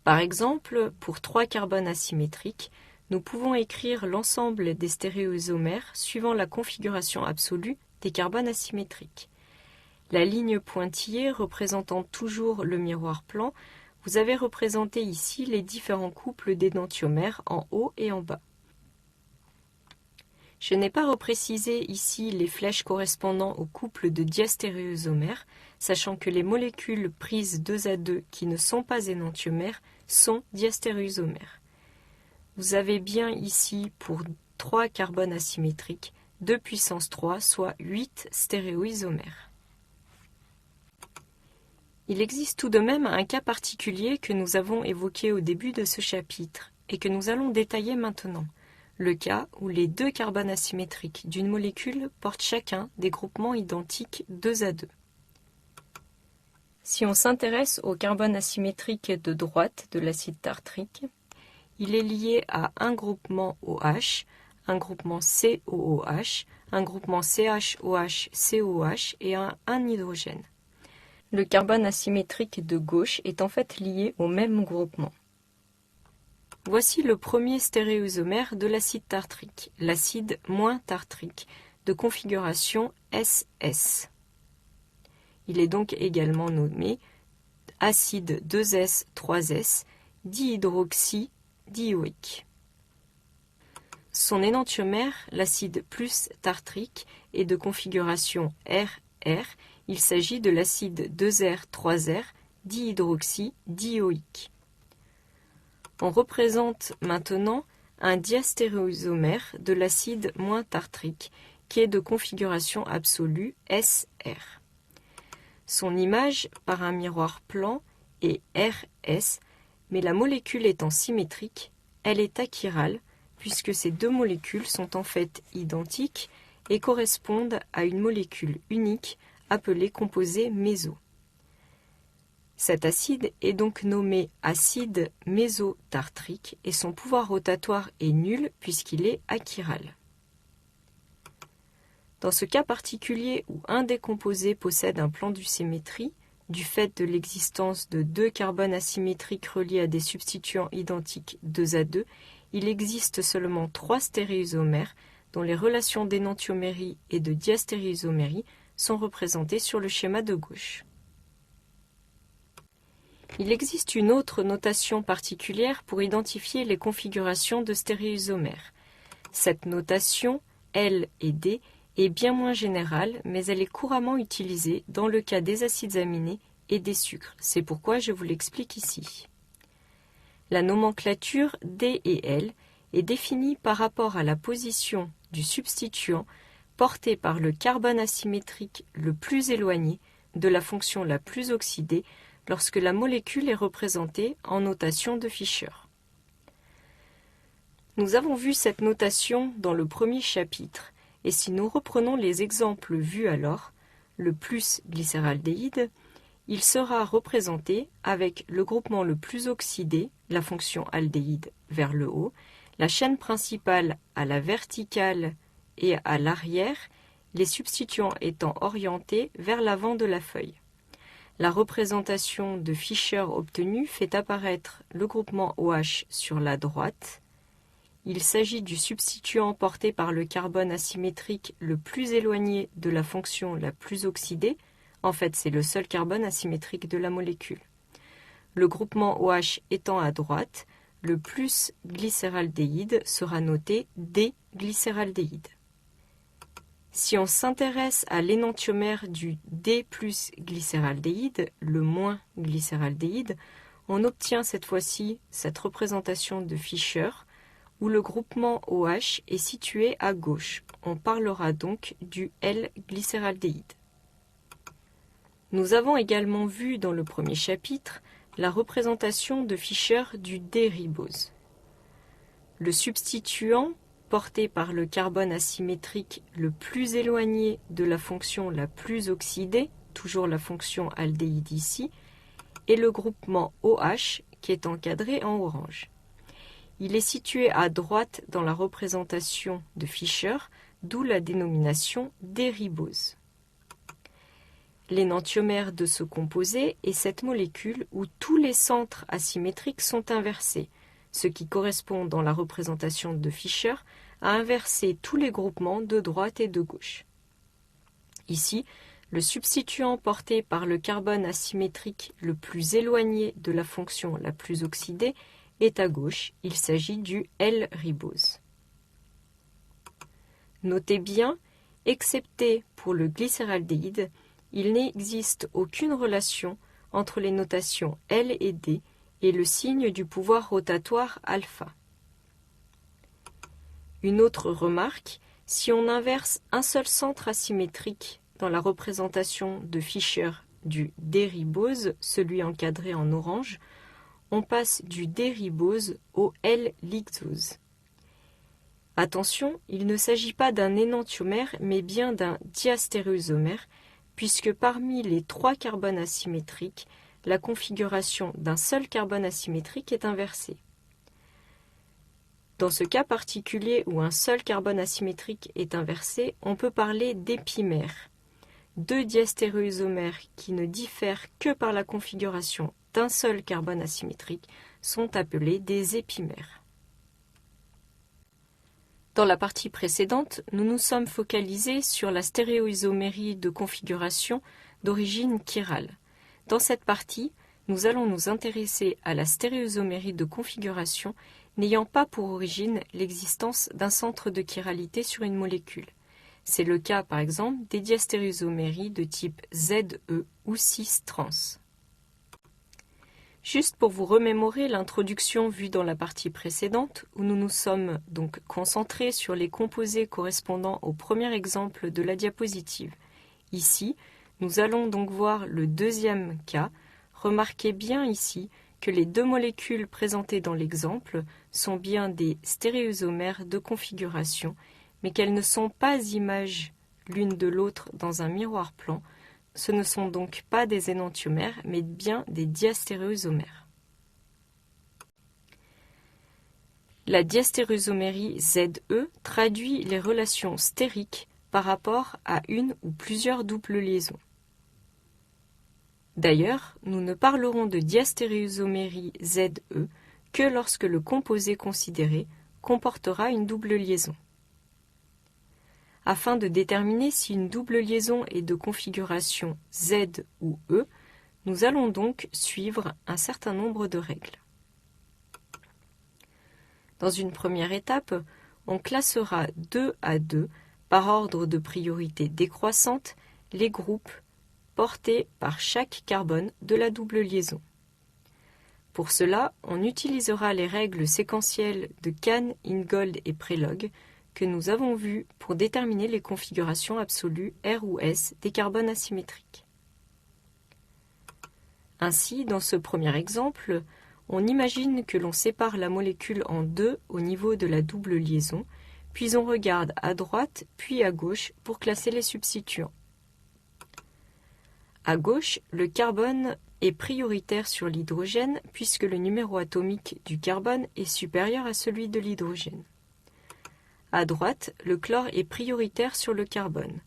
[SPEAKER 2] Par exemple, pour 3 carbones asymétriques, nous pouvons écrire l'ensemble des stéréoisomères suivant la configuration absolue des carbones asymétriques. La ligne pointillée représentant toujours le miroir plan, vous avez représenté ici les différents couples d'énantiomères en haut et en bas. Je n'ai pas reprécisé ici les flèches correspondant au couple de diastéréoisomères, sachant que les molécules prises 2 à 2 qui ne sont pas énantiomères sont diastéréoisomères. Vous avez bien ici pour 3 carbones asymétriques 2 puissance 3, soit 8 stéréoisomères. Il existe tout de même un cas particulier que nous avons évoqué au début de ce chapitre et que nous allons détailler maintenant. Le cas où les 2 carbones asymétriques d'une molécule portent chacun des groupements identiques 2 à 2. Si on s'intéresse au carbone asymétrique de droite de l'acide tartrique, il est lié à un groupement OH, un groupement COOH, un groupement CHOH-COOH et un hydrogène. Le carbone asymétrique de gauche est en fait lié au même groupement. Voici le premier stéréoisomère de l'acide tartrique, l'acide moins tartrique, de configuration SS. Il est donc également nommé acide 2S3S dihydroxydioïque. Son énantiomère, l'acide plus tartrique, est de configuration RR. Il s'agit de l'acide 2R3R dihydroxydioïque. On représente maintenant un diastéréoisomère de l'acide moins tartrique, qui est de configuration absolue SR. Son image par un miroir plan est RS, mais la molécule étant symétrique, elle est achirale, puisque ces 2 molécules sont en fait identiques et correspondent à une molécule unique appelée composé méso. Cet acide est donc nommé acide mésotartrique et son pouvoir rotatoire est nul puisqu'il est achiral. Dans ce cas particulier où un des composés possède un plan de symétrie, du fait de l'existence de 2 carbones asymétriques reliés à des substituants identiques 2 à 2, il existe seulement 3 stéréoisomères dont les relations d'énantiomérie et de diastéréoisomérie sont représentées sur le schéma de gauche. Il existe une autre notation particulière pour identifier les configurations de stéréoisomères. Cette notation, L et D, est bien moins générale, mais elle est couramment utilisée dans le cas des acides aminés et des sucres. C'est pourquoi je vous l'explique ici. La nomenclature D et L est définie par rapport à la position du substituant porté par le carbone asymétrique le plus éloigné de la fonction la plus oxydée lorsque la molécule est représentée en notation de Fischer. Nous avons vu cette notation dans le premier chapitre, et si nous reprenons les exemples vus alors, le plus glycéraldéhyde, il sera représenté avec le groupement le plus oxydé, la fonction aldéhyde, vers le haut, la chaîne principale à la verticale et à l'arrière, les substituants étant orientés vers l'avant de la feuille. La représentation de Fischer obtenue fait apparaître le groupement OH sur la droite. Il s'agit du substituant porté par le carbone asymétrique le plus éloigné de la fonction la plus oxydée. En fait, c'est le seul carbone asymétrique de la molécule. Le groupement OH étant à droite, le plus glycéraldéhyde sera noté D-glycéraldéhyde. Si on s'intéresse à l'énantiomère du D plus glycéraldéhyde, le moins glycéraldéhyde, on obtient cette fois-ci cette représentation de Fischer, où le groupement OH est situé à gauche. On parlera donc du L-glycéraldéhyde. Nous avons également vu dans le premier chapitre la représentation de Fischer du D-ribose. Le substituant porté par le carbone asymétrique le plus éloigné de la fonction la plus oxydée, toujours la fonction aldéhyde ici, est le groupement OH qui est encadré en orange. Il est situé à droite dans la représentation de Fischer, d'où la dénomination D-ribose. L'énantiomère de ce composé est cette molécule où tous les centres asymétriques sont inversés, ce qui correspond dans la représentation de Fischer à inverser tous les groupements de droite et de gauche. Ici, le substituant porté par le carbone asymétrique le plus éloigné de la fonction la plus oxydée est à gauche, il s'agit du L-ribose. Notez bien, excepté pour le glycéraldéhyde, il n'existe aucune relation entre les notations L et D et le signe du pouvoir rotatoire alpha. Une autre remarque, si on inverse un seul centre asymétrique dans la représentation de Fischer du D-ribose, celui encadré en orange, on passe du D-ribose au L-lixose. Attention, il ne s'agit pas d'un énantiomère, mais bien d'un diastéréoisomère, puisque parmi les 3 carbones asymétriques, la configuration d'un seul carbone asymétrique est inversée. Dans ce cas particulier où un seul carbone asymétrique est inversé, on peut parler d'épimères. 2 diastéréoisomères qui ne diffèrent que par la configuration d'un seul carbone asymétrique sont appelés des épimères. Dans la partie précédente, nous nous sommes focalisés sur la stéréoisomérie de configuration d'origine chirale. Dans cette partie, nous allons nous intéresser à la stéréoisomérie de configuration n'ayant pas pour origine l'existence d'un centre de chiralité sur une molécule. C'est le cas par exemple des diastéréoisoméries de type ZE ou cis-trans. Juste pour vous remémorer l'introduction vue dans la partie précédente, où nous nous sommes donc concentrés sur les composés correspondant au premier exemple de la diapositive. Ici, nous allons donc voir le deuxième cas. Remarquez bien ici que les 2 molécules présentées dans l'exemple sont bien des stéréoisomères de configuration, mais qu'elles ne sont pas images l'une de l'autre dans un miroir plan. Ce ne sont donc pas des énantiomères, mais bien des diastéréoisomères. La diastéréoisomérie ZE traduit les relations stériques par rapport à une ou plusieurs doubles liaisons. D'ailleurs, nous ne parlerons de diastéréoisomérie ZE que lorsque le composé considéré comportera une double liaison. Afin de déterminer si une double liaison est de configuration Z ou E, nous allons donc suivre un certain nombre de règles. Dans une première étape, on classera 2 à 2, par ordre de priorité décroissante, les groupes portés par chaque carbone de la double liaison. Pour cela, on utilisera les règles séquentielles de Kahn, Ingold et Prelog que nous avons vues pour déterminer les configurations absolues R ou S des carbones asymétriques. Ainsi, dans ce premier exemple, on imagine que l'on sépare la molécule en 2 au niveau de la double liaison, puis on regarde à droite puis à gauche pour classer les substituants. À gauche, le carbone est prioritaire sur l'hydrogène puisque le numéro atomique du carbone est supérieur à celui de l'hydrogène. À droite, le chlore est prioritaire sur le carbone.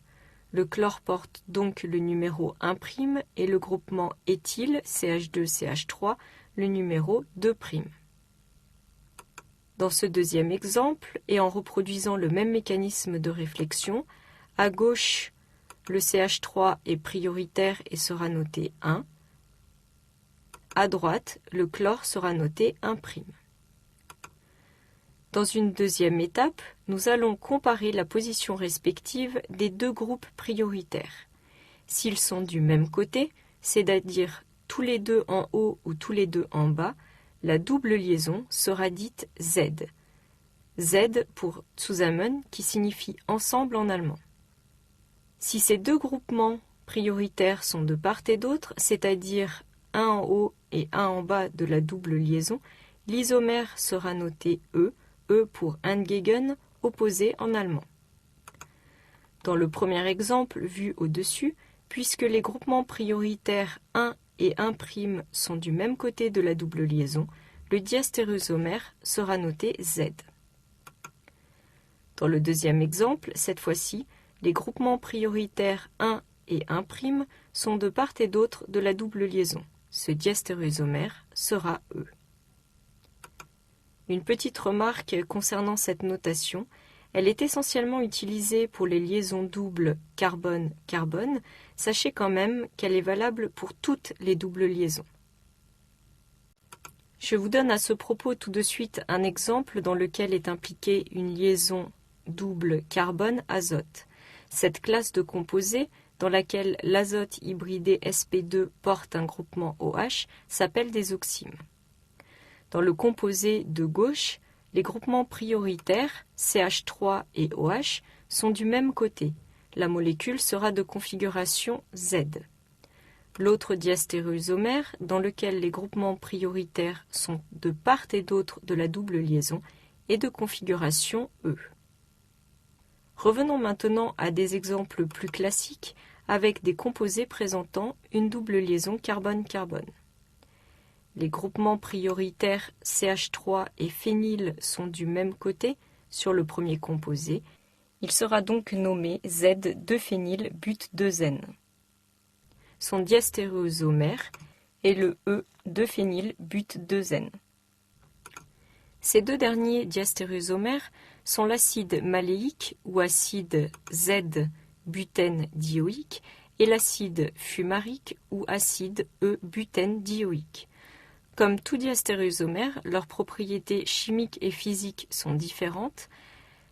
[SPEAKER 2] Le chlore porte donc le numéro 1' et le groupement éthyle CH2CH3 le numéro 2'. Dans ce deuxième exemple, et en reproduisant le même mécanisme de réflexion, à gauche, le CH3 est prioritaire et sera noté 1. À droite, le chlore sera noté 1'. Dans une deuxième étape, nous allons comparer la position respective des 2 groupes prioritaires. S'ils sont du même côté, c'est-à-dire tous les 2 en haut ou tous les 2 en bas, la double liaison sera dite Z. Z pour zusammen qui signifie ensemble en allemand. Si ces 2 groupements prioritaires sont de part et d'autre, c'est-à-dire un en haut et un en bas de la double liaison, l'isomère sera noté E, E pour Entgegen, opposé en allemand. Dans le premier exemple vu au-dessus, puisque les groupements prioritaires 1 et 1' sont du même côté de la double liaison, le diastéréoisomère sera noté Z. Dans le deuxième exemple, cette fois-ci, les groupements prioritaires 1 et 1' sont de part et d'autre de la double liaison. Ce diastéréoisomère sera E. Une petite remarque concernant cette notation, Elle est essentiellement utilisée pour les liaisons doubles carbone-carbone. Sachez quand même qu'elle est valable pour toutes les doubles liaisons. Je vous donne à ce propos tout de suite un exemple dans lequel est impliquée une liaison double carbone-azote. Cette classe de composés, dans laquelle l'azote hybridé sp2 porte un groupement OH, s'appelle des oxymes. Dans le composé de gauche, les groupements prioritaires, CH3 et OH, sont du même côté. La molécule sera de configuration Z. L'autre diastéréoisomère, dans lequel les groupements prioritaires sont de part et d'autre de la double liaison, est de configuration E. Revenons maintenant à des exemples plus classiques avec des composés présentant une double liaison carbone-carbone. Les groupements prioritaires CH3 et phényl sont du même côté sur le premier composé. Il sera donc nommé Z2-phényl-but2N. Son diastéréoisomère est le E2-phényl-but2N. Ces deux derniers diastéréoisomères sont l'acide maléique ou acide Z-butène-dioïque et l'acide fumarique ou acide E-butène-dioïque. Comme tout diastéréoisomère, leurs propriétés chimiques et physiques sont différentes.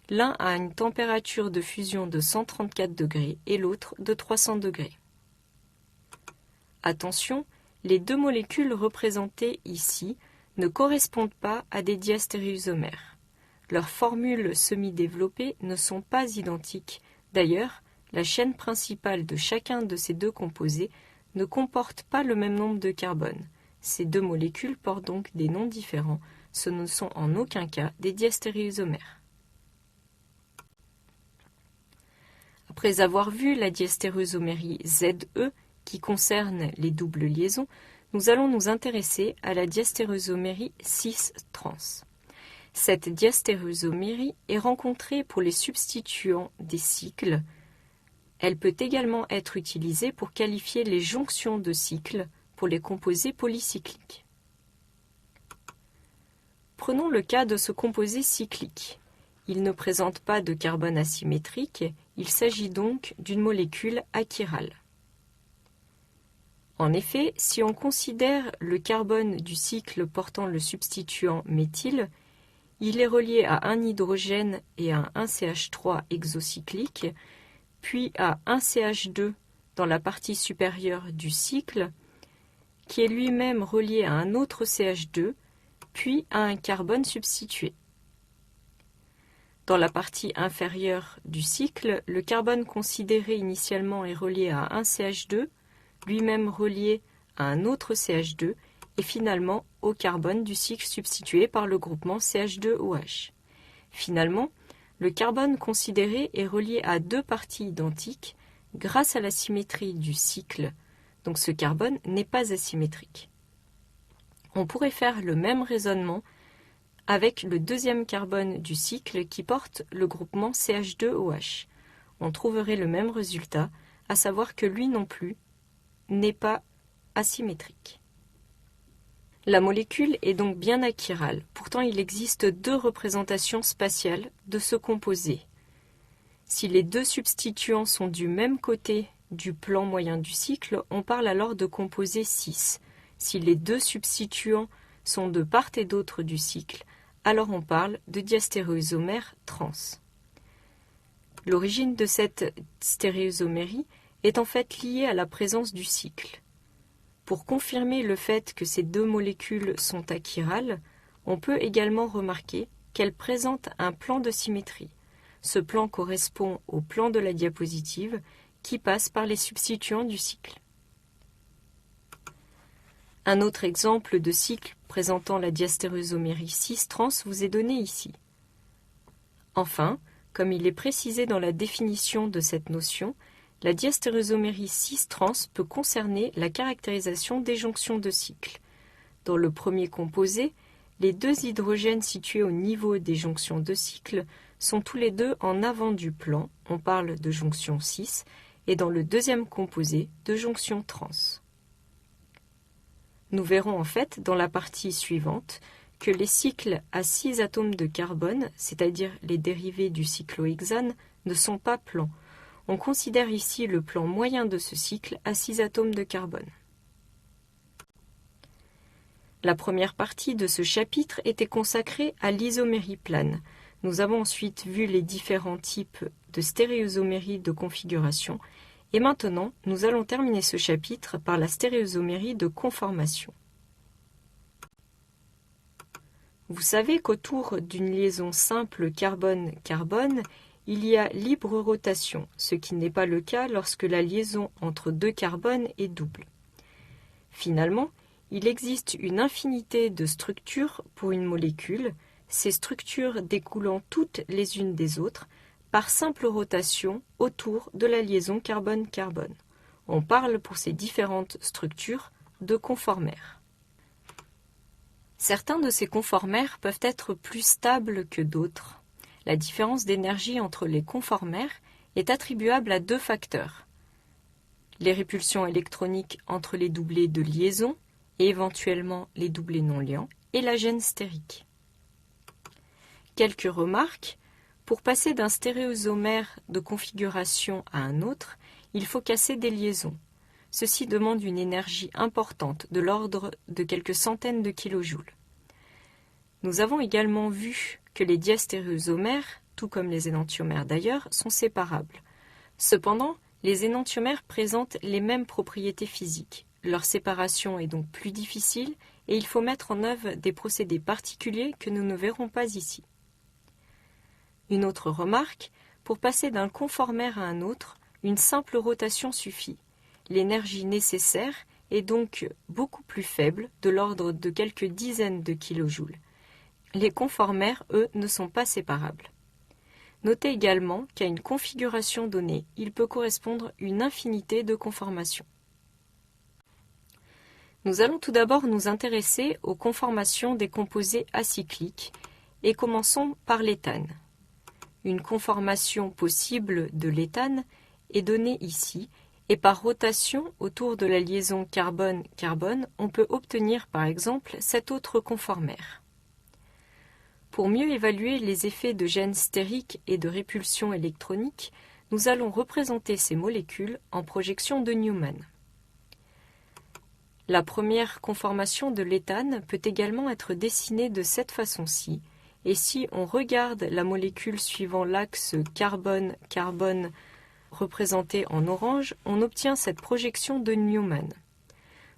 [SPEAKER 2] L'un a une température de fusion de 134 degrés et l'autre de 300 degrés. Attention, les deux molécules représentées ici ne correspondent pas à des diastéréoisomères. Leurs formules semi-développées ne sont pas identiques. D'ailleurs, la chaîne principale de chacun de ces deux composés ne comporte pas le même nombre de carbone. Ces deux molécules portent donc des noms différents. Ce ne sont en aucun cas des diastéréoisomères. Après avoir vu la diastéréoisomérie ZE, qui concerne les doubles liaisons, nous allons nous intéresser à la diastéréoisomérie cis-trans. Cette diastéréoisomérie est rencontrée pour les substituants des cycles. Elle peut également être utilisée pour qualifier les jonctions de cycles pour les composés polycycliques. Prenons le cas de ce composé cyclique. Il ne présente pas de carbone asymétrique, il s'agit donc d'une molécule achirale. En effet, si on considère le carbone du cycle portant le substituant méthyle, il est relié à un hydrogène et à un CH3 exocyclique, puis à un CH2 dans la partie supérieure du cycle, qui est lui-même relié à un autre CH2, puis à un carbone substitué. Dans la partie inférieure du cycle, le carbone considéré initialement est relié à un CH2, lui-même relié à un autre CH2 et finalement au carbone du cycle substitué par le groupement CH2OH. Finalement, le carbone considéré est relié à deux parties identiques grâce à la symétrie du cycle, donc ce carbone n'est pas asymétrique. On pourrait faire le même raisonnement avec le deuxième carbone du cycle qui porte le groupement CH2OH. On trouverait le même résultat, à savoir que lui non plus n'est pas asymétrique. La molécule est donc bien achirale, pourtant il existe deux représentations spatiales de ce composé. Si les deux substituants sont du même côté du plan moyen du cycle, on parle alors de composé cis. Si les deux substituants sont de part et d'autre du cycle, alors on parle de diastéréoisomère trans. L'origine de cette stéréoisomérie est en fait liée à la présence du cycle. Pour confirmer le fait que ces deux molécules sont achirales, on peut également remarquer qu'elles présentent un plan de symétrie. Ce plan correspond au plan de la diapositive qui passe par les substituants du cycle. Un autre exemple de cycle présentant la diastéréoisomérie cis-trans vous est donné ici. Enfin, comme il est précisé dans la définition de cette notion, la diastéréoisomérie cis-trans peut concerner la caractérisation des jonctions de cycle. Dans le premier composé, les deux hydrogènes situés au niveau des jonctions de cycle sont tous les deux en avant du plan, on parle de jonction cis, et dans le deuxième composé, de jonction trans. Nous verrons en fait dans la partie suivante que les cycles à 6 atomes de carbone, c'est-à-dire les dérivés du cyclohexane, ne sont pas plans. On considère ici le plan moyen de ce cycle à 6 atomes de carbone. La première partie de ce chapitre était consacrée à l'isomérie plane. Nous avons ensuite vu les différents types de stéréoisomérie de configuration et maintenant nous allons terminer ce chapitre par la stéréoisomérie de conformation. Vous savez qu'autour d'une liaison simple carbone-carbone, il y a libre rotation, ce qui n'est pas le cas lorsque la liaison entre deux carbones est double. Finalement, il existe une infinité de structures pour une molécule, ces structures découlant toutes les unes des autres par simple rotation autour de la liaison carbone-carbone. On parle pour ces différentes structures de conformères. Certains de ces conformères peuvent être plus stables que d'autres. La différence d'énergie entre les conformères est attribuable à deux facteurs. Les répulsions électroniques entre les doublés de liaison et éventuellement les doublés non liants et la gêne stérique. Quelques remarques. Pour passer d'un stéréoisomère de configuration à un autre, il faut casser des liaisons. Ceci demande une énergie importante, de l'ordre de quelques centaines de kilojoules. Nous avons également vu que les diastéréoisomères, tout comme les énantiomères d'ailleurs, sont séparables. Cependant, les énantiomères présentent les mêmes propriétés physiques. Leur séparation est donc plus difficile et il faut mettre en œuvre des procédés particuliers que nous ne verrons pas ici. Une autre remarque, pour passer d'un conformère à un autre, une simple rotation suffit. L'énergie nécessaire est donc beaucoup plus faible, de l'ordre de quelques dizaines de kilojoules. Les conformères, eux, ne sont pas séparables. Notez également qu'à une configuration donnée, il peut correspondre une infinité de conformations. Nous allons tout d'abord nous intéresser aux conformations des composés acycliques et commençons par l'éthane. Une conformation possible de l'éthane est donnée ici et par rotation autour de la liaison carbone-carbone, on peut obtenir par exemple cet autre conformère. Pour mieux évaluer les effets de gêne stérique et de répulsion électronique, nous allons représenter ces molécules en projection de Newman. La première conformation de l'éthane peut également être dessinée de cette façon-ci, et si on regarde la molécule suivant l'axe carbone-carbone représentée en orange, on obtient cette projection de Newman.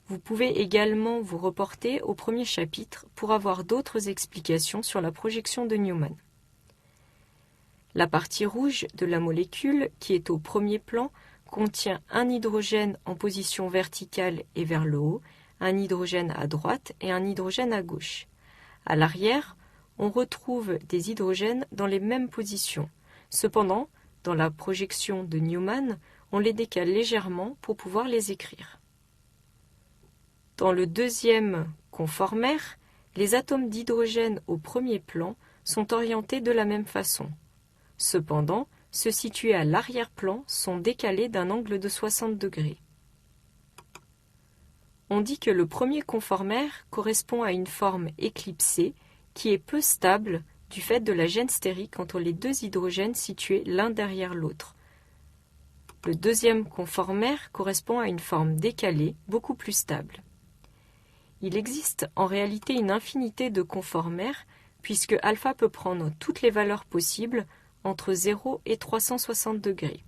[SPEAKER 2] Vous pouvez également vous reporter au premier chapitre pour avoir d'autres explications sur la projection de Newman. La partie rouge de la molécule, qui est au premier plan, contient un hydrogène en position verticale et vers le haut, un hydrogène à droite et un hydrogène à gauche. À l'arrière, on retrouve des hydrogènes dans les mêmes positions. Cependant, dans la projection de Newman, on les décale légèrement pour pouvoir les écrire. Dans le deuxième conformère, les atomes d'hydrogène au premier plan sont orientés de la même façon. Cependant, ceux situés à l'arrière-plan sont décalés d'un angle de 60 degrés. On dit que le premier conformère correspond à une forme éclipsée qui est peu stable du fait de la gêne stérique entre les deux hydrogènes situés l'un derrière l'autre. Le deuxième conformère correspond à une forme décalée, beaucoup plus stable. Il existe en réalité une infinité de conformères, puisque alpha peut prendre toutes les valeurs possibles entre 0 et 360 degrés.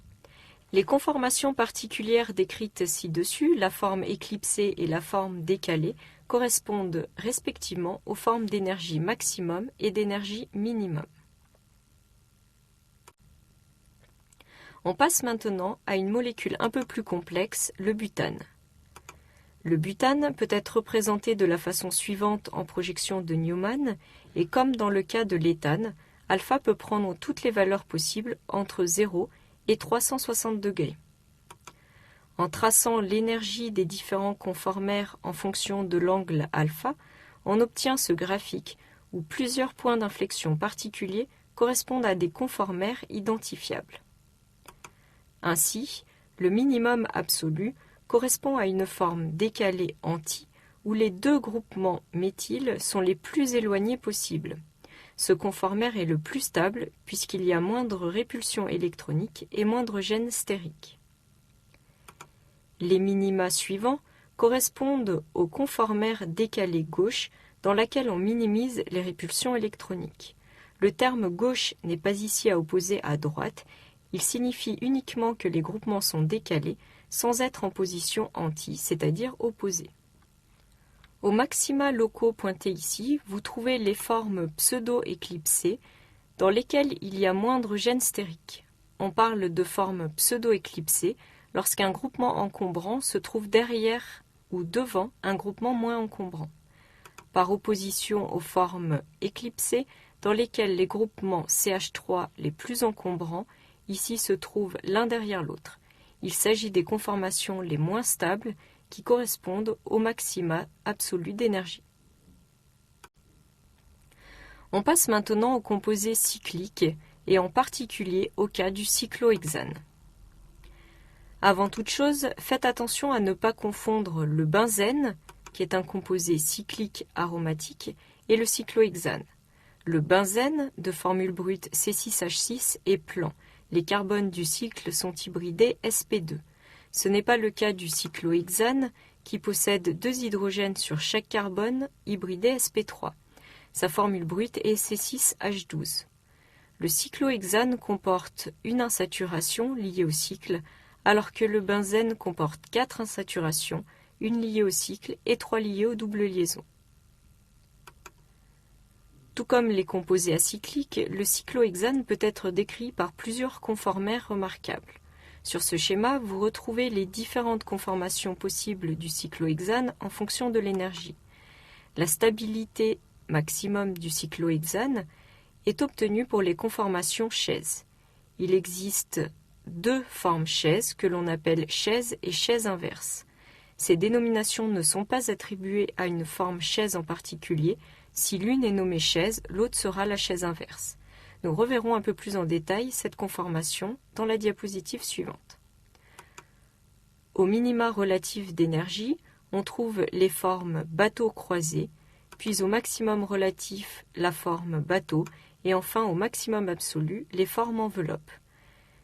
[SPEAKER 2] Les conformations particulières décrites ci-dessus, la forme éclipsée et la forme décalée, correspondent respectivement aux formes d'énergie maximum et d'énergie minimum. On passe maintenant à une molécule un peu plus complexe, le butane. Le butane peut être représenté de la façon suivante en projection de Newman, et comme dans le cas de l'éthane, alpha peut prendre toutes les valeurs possibles entre 0 et 360 degrés. En traçant l'énergie des différents conformères en fonction de l'angle alpha, on obtient ce graphique où plusieurs points d'inflexion particuliers correspondent à des conformères identifiables. Ainsi, le minimum absolu correspond à une forme décalée anti, où les deux groupements méthyl sont les plus éloignés possibles. Ce conformère est le plus stable puisqu'il y a moindre répulsion électronique et moindre gêne stérique. Les minima suivants correspondent au conformère décalé gauche dans laquelle on minimise les répulsions électroniques. Le terme gauche n'est pas ici à opposer à droite, il signifie uniquement que les groupements sont décalés sans être en position anti, c'est-à-dire opposés. Aux maxima locaux pointés ici, vous trouvez les formes pseudo-éclipsées dans lesquelles il y a moindre gêne stérique. On parle de formes pseudo-éclipsées lorsqu'un groupement encombrant se trouve derrière ou devant un groupement moins encombrant. Par opposition aux formes éclipsées dans lesquelles les groupements CH3 les plus encombrants ici se trouvent l'un derrière l'autre. Il s'agit des conformations les moins stables qui correspondent au maxima absolu d'énergie. On passe maintenant aux composés cycliques et en particulier au cas du cyclohexane. Avant toute chose, faites attention à ne pas confondre le benzène, qui est un composé cyclique aromatique, et le cyclohexane. Le benzène, de formule brute C6H6, est plan. Les carbones du cycle sont hybridés sp2. Ce n'est pas le cas du cyclohexane, qui possède 2 hydrogènes sur chaque carbone, hybridé sp3. Sa formule brute est C6H12. Le cyclohexane comporte une insaturation liée au cycle, alors que le benzène comporte 4 insaturations, une liée au cycle et 3 liées aux doubles liaisons. Tout comme les composés acycliques, le cyclohexane peut être décrit par plusieurs conformères remarquables. Sur ce schéma, vous retrouvez les différentes conformations possibles du cyclohexane en fonction de l'énergie. La stabilité maximum du cyclohexane est obtenue pour les conformations chaise. Il existe 2 formes chaise que l'on appelle chaise et chaise inverse. Ces dénominations ne sont pas attribuées à une forme chaise en particulier. Si l'une est nommée chaise, l'autre sera la chaise inverse. Nous reverrons un peu plus en détail cette conformation dans la diapositive suivante. Au minima relatif d'énergie, on trouve les formes bateau croisé, puis au maximum relatif la forme bateau, et enfin au maximum absolu les formes enveloppe.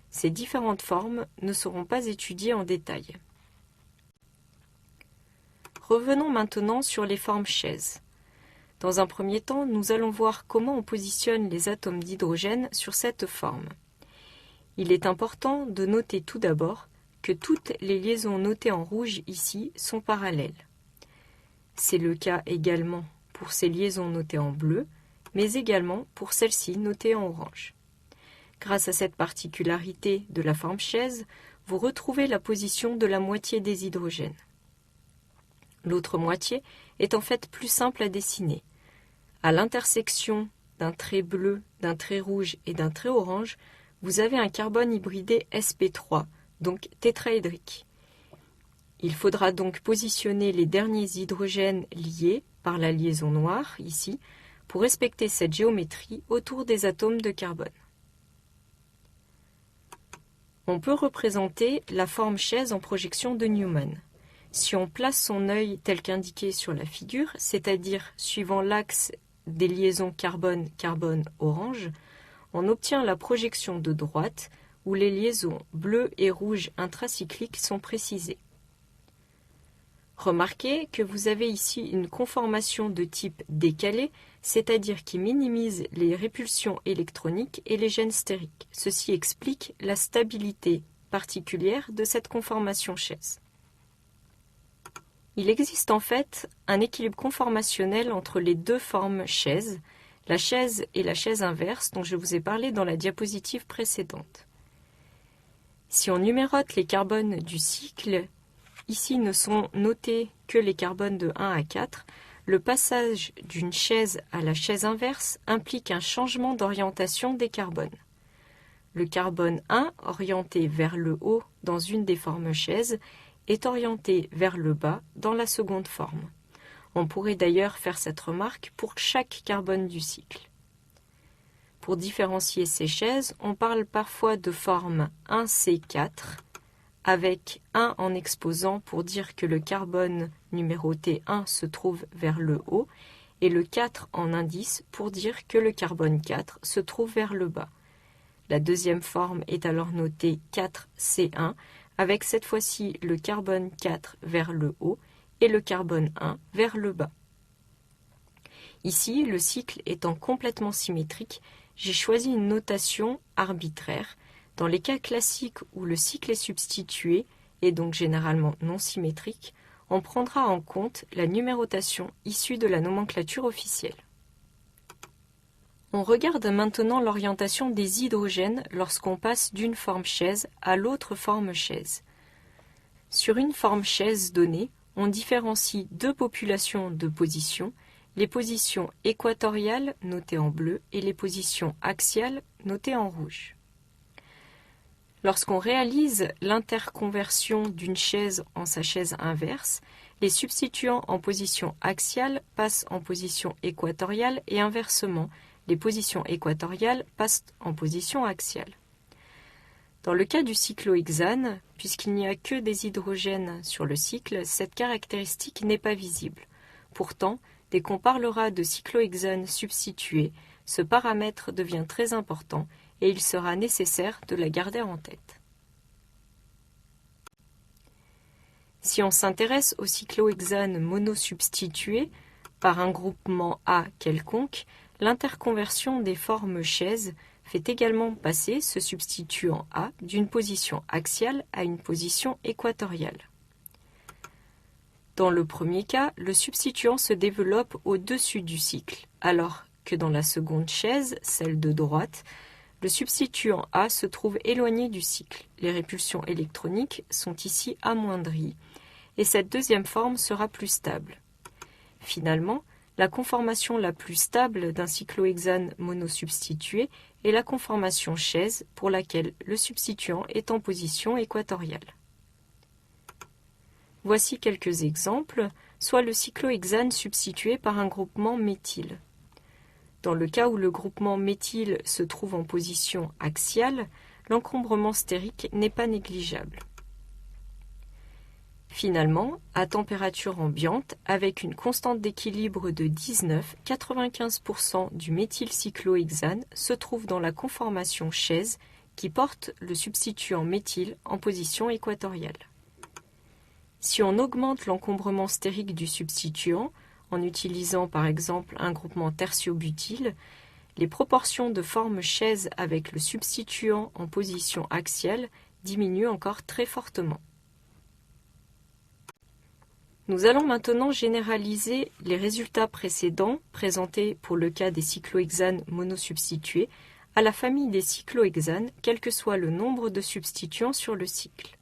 [SPEAKER 2] Ces différentes formes ne seront pas étudiées en détail. Revenons maintenant sur les formes chaises. Dans un premier temps, nous allons voir comment on positionne les atomes d'hydrogène sur cette forme. Il est important de noter tout d'abord que toutes les liaisons notées en rouge ici sont parallèles. C'est le cas également pour ces liaisons notées en bleu, mais également pour celles-ci notées en orange. Grâce à cette particularité de la forme chaise, vous retrouvez la position de la moitié des hydrogènes. L'autre moitié est en fait plus simple à dessiner. À l'intersection d'un trait bleu, d'un trait rouge et d'un trait orange, vous avez un carbone hybridé sp3, donc tétraédrique. Il faudra donc positionner les derniers hydrogènes liés par la liaison noire, ici, pour respecter cette géométrie autour des atomes de carbone. On peut représenter la forme chaise en projection de Newman. Si on place son œil tel qu'indiqué sur la figure, c'est-à-dire suivant l'axe des liaisons carbone-carbone-orange, on obtient la projection de droite où les liaisons bleues et rouges intracycliques sont précisées. Remarquez que vous avez ici une conformation de type décalé, c'est-à-dire qui minimise les répulsions électroniques et les gènes stériques. Ceci explique la stabilité particulière de cette conformation chaise. Il existe en fait un équilibre conformationnel entre les deux formes chaises, la chaise et la chaise inverse dont je vous ai parlé dans la diapositive précédente. Si on numérote les carbones du cycle, ici ne sont notés que les carbones de 1 à 4, le passage d'une chaise à la chaise inverse implique un changement d'orientation des carbones. Le carbone 1, orienté vers le haut dans une des formes chaises, est orienté vers le bas dans la seconde forme. On pourrait d'ailleurs faire cette remarque pour chaque carbone du cycle. Pour différencier ces chaises, on parle parfois de forme 1C4, avec 1 en exposant pour dire que le carbone numéroté 1 se trouve vers le haut, et le 4 en indice pour dire que le carbone 4 se trouve vers le bas. La deuxième forme est alors notée 4C1, avec cette fois-ci le carbone 4 vers le haut et le carbone 1 vers le bas. Ici, le cycle étant complètement symétrique, j'ai choisi une notation arbitraire. Dans les cas classiques où le cycle est substitué, et donc généralement non symétrique, on prendra en compte la numérotation issue de la nomenclature officielle. On regarde maintenant l'orientation des hydrogènes lorsqu'on passe d'une forme chaise à l'autre forme chaise. Sur une forme chaise donnée, on différencie deux populations de positions, les positions équatoriales notées en bleu et les positions axiales notées en rouge. Lorsqu'on réalise l'interconversion d'une chaise en sa chaise inverse, les substituants en position axiale passent en position équatoriale et inversement, les positions équatoriales passent en position axiale. Dans le cas du cyclohexane, puisqu'il n'y a que des hydrogènes sur le cycle, cette caractéristique n'est pas visible. Pourtant, dès qu'on parlera de cyclohexane substitué, ce paramètre devient très important et il sera nécessaire de la garder en tête. Si on s'intéresse au cyclohexane monosubstitué par un groupement A quelconque, l'interconversion des formes chaises fait également passer ce substituant A d'une position axiale à une position équatoriale. Dans le premier cas, le substituant se développe au-dessus du cycle, alors que dans la seconde chaise, celle de droite, le substituant A se trouve éloigné du cycle. Les répulsions électroniques sont ici amoindries, et cette deuxième forme sera plus stable. Finalement, la conformation la plus stable d'un cyclohexane monosubstitué est la conformation chaise pour laquelle le substituant est en position équatoriale. Voici quelques exemples, soit le cyclohexane substitué par un groupement méthyle. Dans le cas où le groupement méthyle se trouve en position axiale, l'encombrement stérique n'est pas négligeable. Finalement, à température ambiante, avec une constante d'équilibre de 19, 95% du méthylcyclohexane se trouve dans la conformation chaise qui porte le substituant méthyle en position équatoriale. Si on augmente l'encombrement stérique du substituant, en utilisant par exemple un groupement tertiobutyle, les proportions de forme chaise avec le substituant en position axiale diminuent encore très fortement. Nous allons maintenant généraliser les résultats précédents présentés pour le cas des cyclohexanes monosubstitués à la famille des cyclohexanes, quel que soit le nombre de substituants sur le cycle.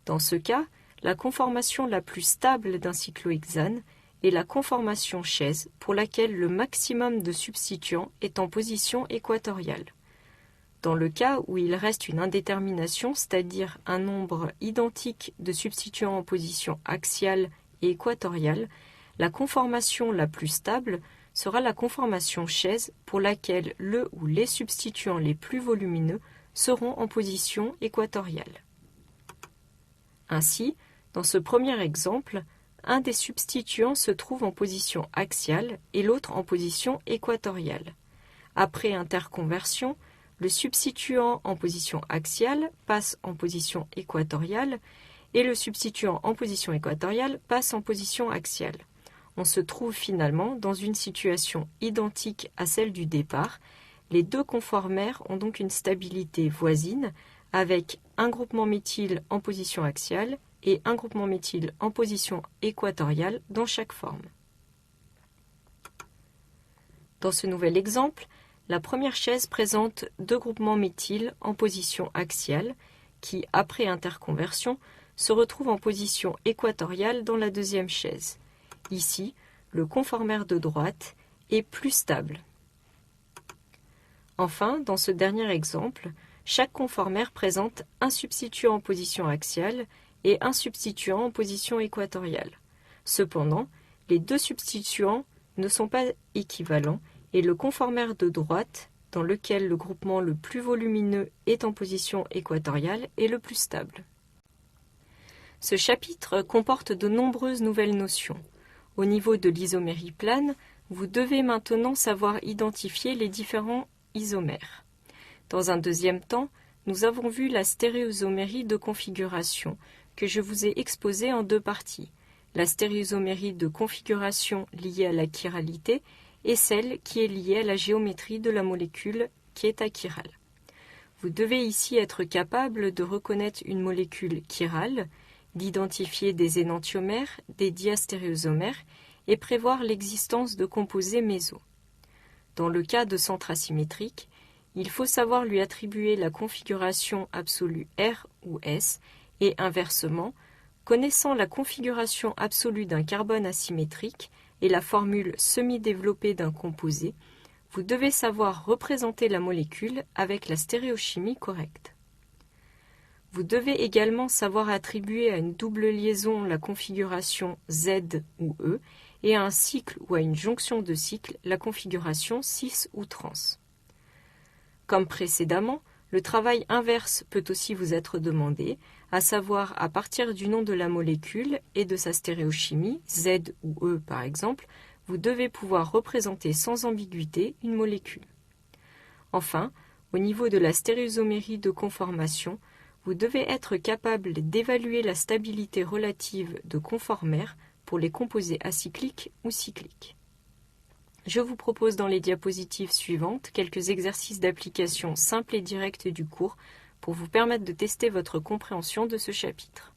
[SPEAKER 2] Dans ce cas, la conformation la plus stable d'un cyclohexane est la conformation chaise pour laquelle le maximum de substituants est en position équatoriale. Dans le cas où il reste une indétermination, c'est-à-dire un nombre identique de substituants en position axiale et équatoriale, la conformation la plus stable sera la conformation chaise pour laquelle le ou les substituants les plus volumineux seront en position équatoriale. Ainsi, dans ce premier exemple, un des substituants se trouve en position axiale et l'autre en position équatoriale. Après interconversion, le substituant en position axiale passe en position équatoriale et le substituant en position équatoriale passe en position axiale. On se trouve finalement dans une situation identique à celle du départ. Les deux conformères ont donc une stabilité voisine avec un groupement méthyle en position axiale et un groupement méthyle en position équatoriale dans chaque forme. Dans ce nouvel exemple, la première chaise présente deux groupements méthyle en position axiale qui, après interconversion, se retrouvent en position équatoriale dans la deuxième chaise. Ici, le conformère de droite est plus stable. Enfin, dans ce dernier exemple, chaque conformère présente un substituant en position axiale et un substituant en position équatoriale. Cependant, les deux substituants ne sont pas équivalents et le conformère de droite dans lequel le groupement le plus volumineux est en position équatoriale et le plus stable. Ce chapitre comporte de nombreuses nouvelles notions. Au niveau de l'isomérie plane, vous devez maintenant savoir identifier les différents isomères. Dans un deuxième temps, nous avons vu la stéréoisomérie de configuration, que je vous ai exposée en deux parties. La stéréoisomérie de configuration liée à la chiralité et celle qui est liée à la géométrie de la molécule qui est achirale. Vous devez ici être capable de reconnaître une molécule chirale, d'identifier des énantiomères, des diastéréosomères et prévoir l'existence de composés méso. Dans le cas de centre asymétrique, il faut savoir lui attribuer la configuration absolue R ou S et inversement, connaissant la configuration absolue d'un carbone asymétrique et la formule semi-développée d'un composé, vous devez savoir représenter la molécule avec la stéréochimie correcte. Vous devez également savoir attribuer à une double liaison la configuration Z ou E et à un cycle ou à une jonction de cycle la configuration cis ou trans. Comme précédemment, le travail inverse peut aussi vous être demandé, à savoir à partir du nom de la molécule et de sa stéréochimie, Z ou E par exemple, vous devez pouvoir représenter sans ambiguïté une molécule. Enfin, au niveau de la stéréoisomérie de conformation, vous devez être capable d'évaluer la stabilité relative de conformère pour les composés acycliques ou cycliques. Je vous propose dans les diapositives suivantes quelques exercices d'application simples et directs du cours pour vous permettre de tester votre compréhension de ce chapitre.